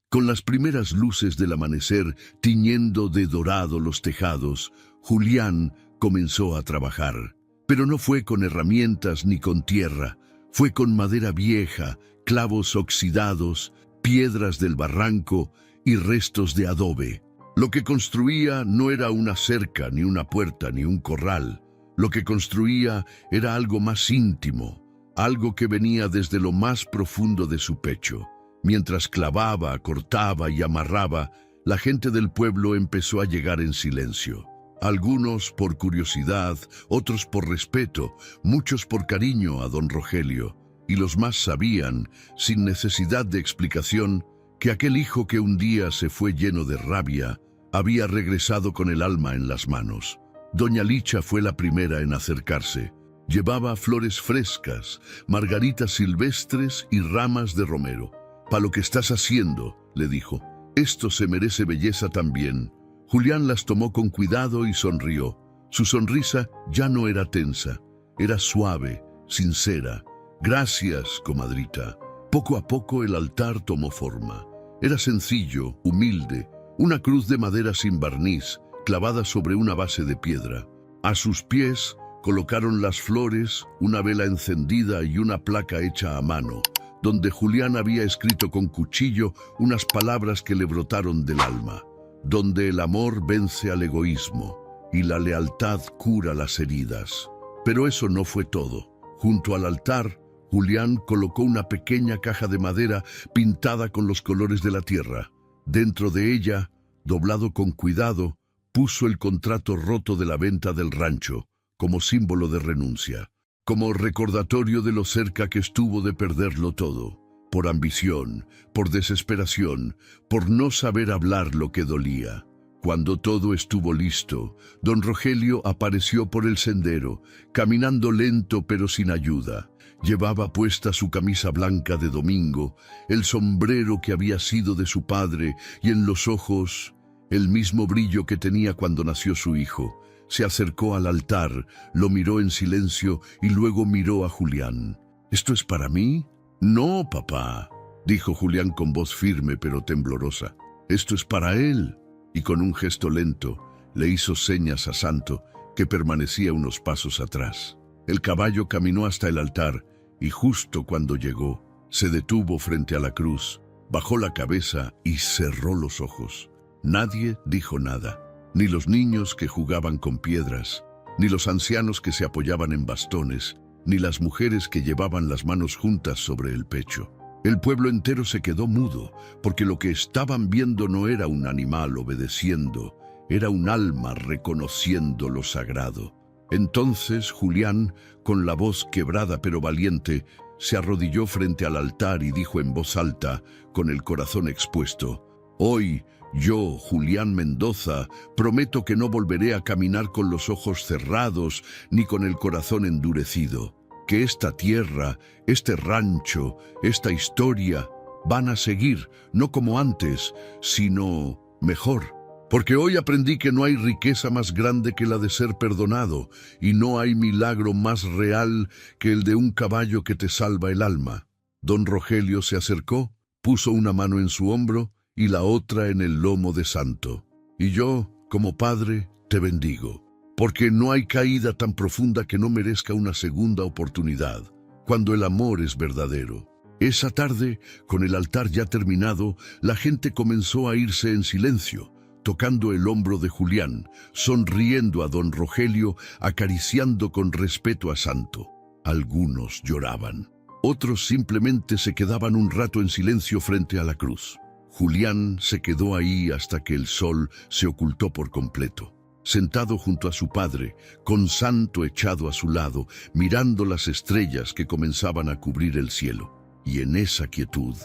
Con las primeras luces del amanecer tiñendo de dorado los tejados, Julián comenzó a trabajar. Pero no fue con herramientas ni con tierra, fue con madera vieja, clavos oxidados, piedras del barranco y restos de adobe. Lo que construía no era una cerca, ni una puerta, ni un corral. Lo que construía era algo más íntimo, algo que venía desde lo más profundo de su pecho. Mientras clavaba, cortaba y amarraba, la gente del pueblo empezó a llegar en silencio. Algunos por curiosidad, otros por respeto, muchos por cariño a don Rogelio. Y los más sabían, sin necesidad de explicación, que aquel hijo que un día se fue lleno de rabia, había regresado con el alma en las manos. Doña Licha fue la primera en acercarse. Llevaba flores frescas, margaritas silvestres y ramas de romero. «Pa' lo que estás haciendo», le dijo, «esto se merece belleza también». Julián las tomó con cuidado y sonrió. Su sonrisa ya no era tensa, era suave, sincera. «Gracias, comadrita». Poco a poco el altar tomó forma. Era sencillo, humilde, una cruz de madera sin barniz, clavada sobre una base de piedra. A sus pies colocaron las flores, una vela encendida y una placa hecha a mano, donde Julián había escrito con cuchillo unas palabras que le brotaron del alma, donde el amor vence al egoísmo y la lealtad cura las heridas. Pero eso no fue todo. Junto al altar, Julián colocó una pequeña caja de madera pintada con los colores de la tierra. Dentro de ella, doblado con cuidado, puso el contrato roto de la venta del rancho, como símbolo de renuncia, como recordatorio de lo cerca que estuvo de perderlo todo, por ambición, por desesperación, por no saber hablar lo que dolía. Cuando todo estuvo listo, don Rogelio apareció por el sendero, caminando lento pero sin ayuda. Llevaba puesta su camisa blanca de domingo, el sombrero que había sido de su padre y en los ojos el mismo brillo que tenía cuando nació su hijo. Se acercó al altar, lo miró en silencio y luego miró a Julián. «¿Esto es para mí?» «No, papá», dijo Julián con voz firme pero temblorosa. «Esto es para él». Y con un gesto lento le hizo señas a Santo, que permanecía unos pasos atrás. El caballo caminó hasta el altar y justo cuando llegó, se detuvo frente a la cruz, bajó la cabeza y cerró los ojos. Nadie dijo nada. Ni los niños que jugaban con piedras, ni los ancianos que se apoyaban en bastones, ni las mujeres que llevaban las manos juntas sobre el pecho. El pueblo entero se quedó mudo, porque lo que estaban viendo no era un animal obedeciendo, era un alma reconociendo lo sagrado. Entonces Julián, con la voz quebrada pero valiente, se arrodilló frente al altar y dijo en voz alta, con el corazón expuesto: «Hoy, yo, Julián Mendoza, prometo que no volveré a caminar con los ojos cerrados ni con el corazón endurecido. Que esta tierra, este rancho, esta historia van a seguir, no como antes, sino mejor. Porque hoy aprendí que no hay riqueza más grande que la de ser perdonado, y no hay milagro más real que el de un caballo que te salva el alma». Don Rogelio se acercó, puso una mano en su hombro y la otra en el lomo de Santo. «Y yo, como padre, te bendigo». porque no hay caída tan profunda que no merezca una segunda oportunidad, cuando el amor es verdadero. Esa tarde, con el altar ya terminado, la gente comenzó a irse en silencio, tocando el hombro de Julián, sonriendo a don Rogelio, acariciando con respeto a Santo. Algunos lloraban. Otros simplemente se quedaban un rato en silencio frente a la cruz. Julián se quedó ahí hasta que el sol se ocultó por completo, sentado junto a su padre, con Santo echado a su lado, mirando las estrellas que comenzaban a cubrir el cielo. Y en esa quietud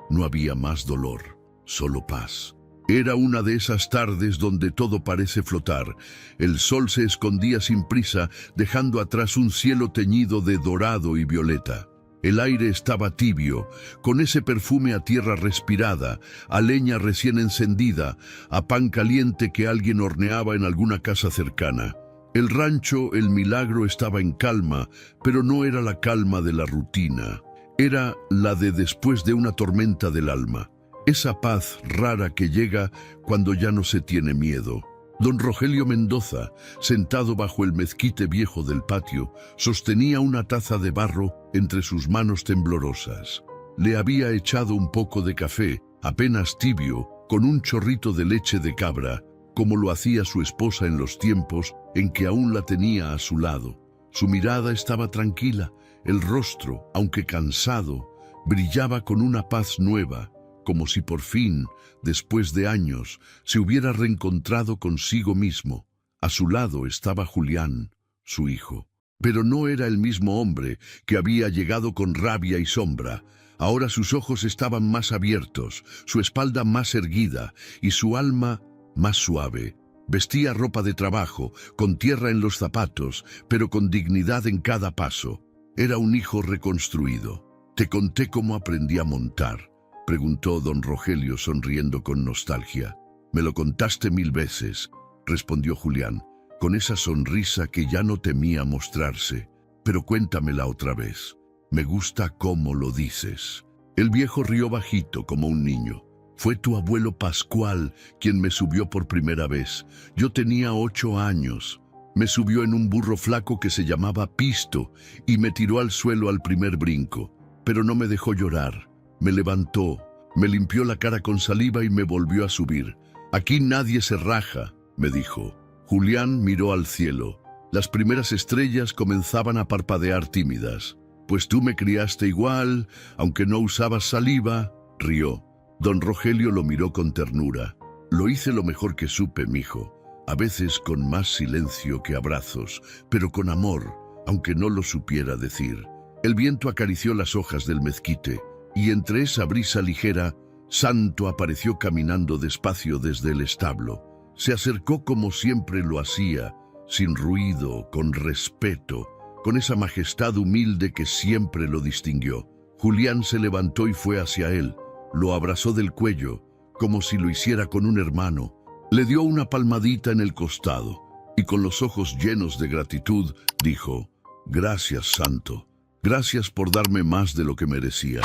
no había más dolor, solo paz. Era una de esas tardes donde todo parece flotar. El sol se escondía sin prisa, dejando atrás un cielo teñido de dorado y violeta. El aire estaba tibio, con ese perfume a tierra respirada, a leña recién encendida, a pan caliente que alguien horneaba en alguna casa cercana. El rancho, el Milagro, estaba en calma, pero no era la calma de la rutina. Era la de después de una tormenta del alma. Esa paz rara que llega cuando ya no se tiene miedo. Don Rogelio Mendoza, sentado bajo el mezquite viejo del patio, sostenía una taza de barro entre sus manos temblorosas. Le había echado un poco de café, apenas tibio, con un chorrito de leche de cabra, como lo hacía su esposa en los tiempos en que aún la tenía a su lado. Su mirada estaba tranquila, el rostro, aunque cansado, brillaba con una paz nueva, como si por fin, después de años, se hubiera reencontrado consigo mismo. A su lado estaba Julián, su hijo. Pero no era el mismo hombre que había llegado con rabia y sombra. Ahora sus ojos estaban más abiertos, su espalda más erguida y su alma más suave. Vestía ropa de trabajo, con tierra en los zapatos, pero con dignidad en cada paso. Era un hijo reconstruido. «¿Te conté cómo aprendí a montar?», preguntó don Rogelio sonriendo con nostalgia. «Me lo contaste 1000 veces», respondió Julián, con esa sonrisa que ya no temía mostrarse. «Pero cuéntamela otra vez. Me gusta cómo lo dices». El viejo rió bajito como un niño. «Fue tu abuelo Pascual quien me subió por primera vez. Yo tenía 8 años. Me subió en un burro flaco que se llamaba Pisto y me tiró al suelo al primer brinco. Pero no me dejó llorar. Me levantó, me limpió la cara con saliva y me volvió a subir. «Aquí nadie se raja», me dijo. Julián miró al cielo. Las primeras estrellas comenzaban a parpadear tímidas. «Pues tú me criaste igual, aunque no usabas saliva», rió. Don Rogelio lo miró con ternura. «Lo hice lo mejor que supe, mijo. A veces con más silencio que abrazos, pero con amor, aunque no lo supiera decir». El viento acarició las hojas del mezquite, y entre esa brisa ligera, Santo apareció caminando despacio desde el establo. Se acercó como siempre lo hacía, sin ruido, con respeto, con esa majestad humilde que siempre lo distinguió. Julián se levantó y fue hacia él, lo abrazó del cuello, como si lo hiciera con un hermano. Le dio una palmadita en el costado, y con los ojos llenos de gratitud, dijo: «Gracias, Santo. Gracias por darme más de lo que merecía».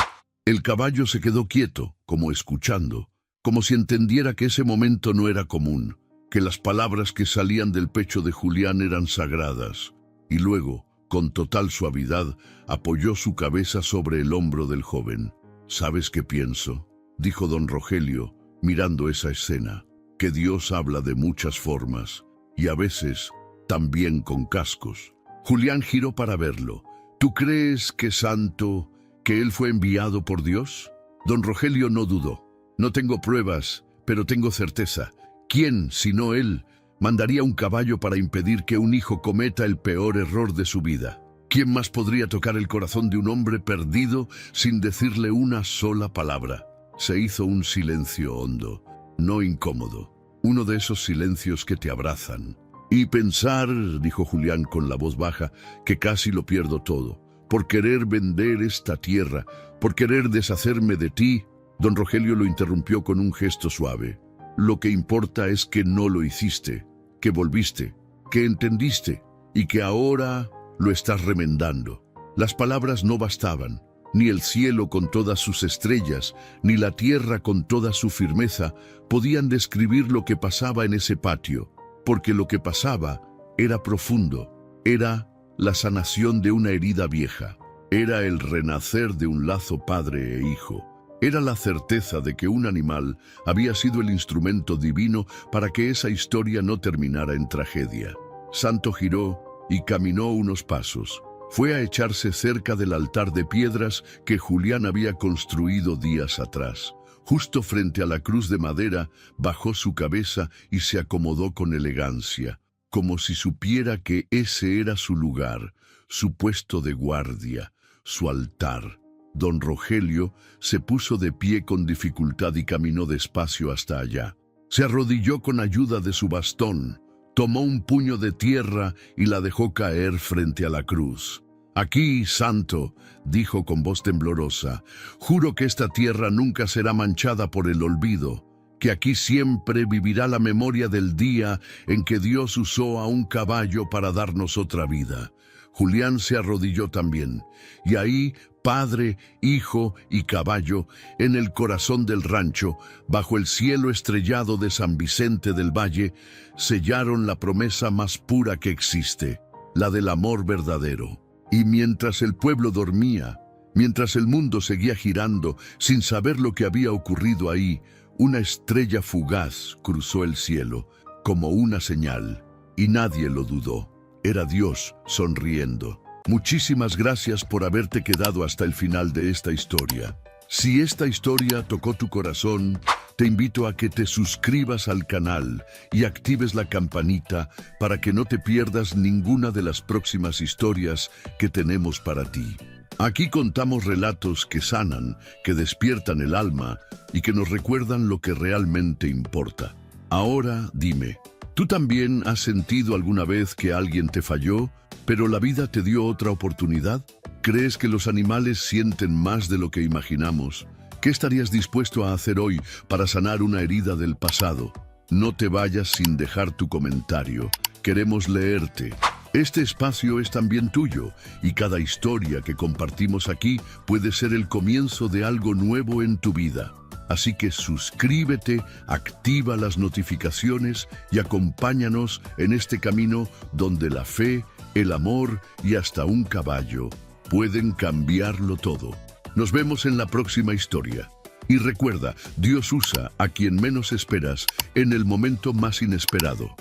El caballo se quedó quieto, como escuchando, como si entendiera que ese momento no era común, que las palabras que salían del pecho de Julián eran sagradas. Y luego, con total suavidad, apoyó su cabeza sobre el hombro del joven. «¿Sabes qué pienso?», dijo don Rogelio, mirando esa escena. «Que Dios habla de muchas formas, y a veces también con cascos». Julián giró para verlo. «¿Tú crees que Santo, que él fue enviado por Dios?». Don Rogelio no dudó. «No tengo pruebas, pero tengo certeza. ¿Quién, sino él, mandaría un caballo para impedir que un hijo cometa el peor error de su vida? ¿Quién más podría tocar el corazón de un hombre perdido sin decirle una sola palabra?». Se hizo un silencio hondo, no incómodo, uno de esos silencios que te abrazan. «Y pensar», dijo Julián con la voz baja, «que casi lo pierdo todo. Por querer vender esta tierra, por querer deshacerme de ti». Don Rogelio lo interrumpió con un gesto suave. «Lo que importa es que no lo hiciste, que volviste, que entendiste y que ahora lo estás remendando». Las palabras no bastaban. Ni el cielo con todas sus estrellas, ni la tierra con toda su firmeza podían describir lo que pasaba en ese patio, porque lo que pasaba Era profundo, era la sanación de una herida vieja, era el renacer de un lazo padre e hijo, era la certeza de que un animal había sido el instrumento divino para que esa historia no terminara en tragedia. Santo giró y caminó unos pasos. Fue a echarse cerca del altar de piedras que Julián había construido días atrás. Justo frente a la cruz de madera, bajó su cabeza y se acomodó con elegancia, como si supiera que ese era su lugar, su puesto de guardia, su altar. Don Rogelio se puso de pie con dificultad y caminó despacio hasta allá. Se arrodilló con ayuda de su bastón, tomó un puño de tierra y la dejó caer frente a la cruz. «Aquí, santo», dijo con voz temblorosa, «juro que esta tierra nunca será manchada por el olvido, que aquí siempre vivirá la memoria del día en que Dios usó a un caballo para darnos otra vida». Julián se arrodilló también, y ahí, padre, hijo y caballo, en el corazón del rancho, bajo el cielo estrellado de San Vicente del Valle, sellaron la promesa más pura que existe, la del amor verdadero. Y mientras el pueblo dormía, mientras el mundo seguía girando, sin saber lo que había ocurrido ahí, una estrella fugaz cruzó el cielo, como una señal, y nadie lo dudó. Era Dios sonriendo. Muchísimas gracias por haberte quedado hasta el final de esta historia. Si esta historia tocó tu corazón, te invito a que te suscribas al canal y actives la campanita para que no te pierdas ninguna de las próximas historias que tenemos para ti. Aquí contamos relatos que sanan, que despiertan el alma y que nos recuerdan lo que realmente importa. Ahora dime, ¿tú también has sentido alguna vez que alguien te falló, pero la vida te dio otra oportunidad? ¿Crees que los animales sienten más de lo que imaginamos? ¿Qué estarías dispuesto a hacer hoy para sanar una herida del pasado? No te vayas sin dejar tu comentario. Queremos leerte. Este espacio es también tuyo y cada historia que compartimos aquí puede ser el comienzo de algo nuevo en tu vida. Así que suscríbete, activa las notificaciones y acompáñanos en este camino donde la fe, el amor y hasta un caballo pueden cambiarlo todo. Nos vemos en la próxima historia. Y recuerda, Dios usa a quien menos esperas en el momento más inesperado.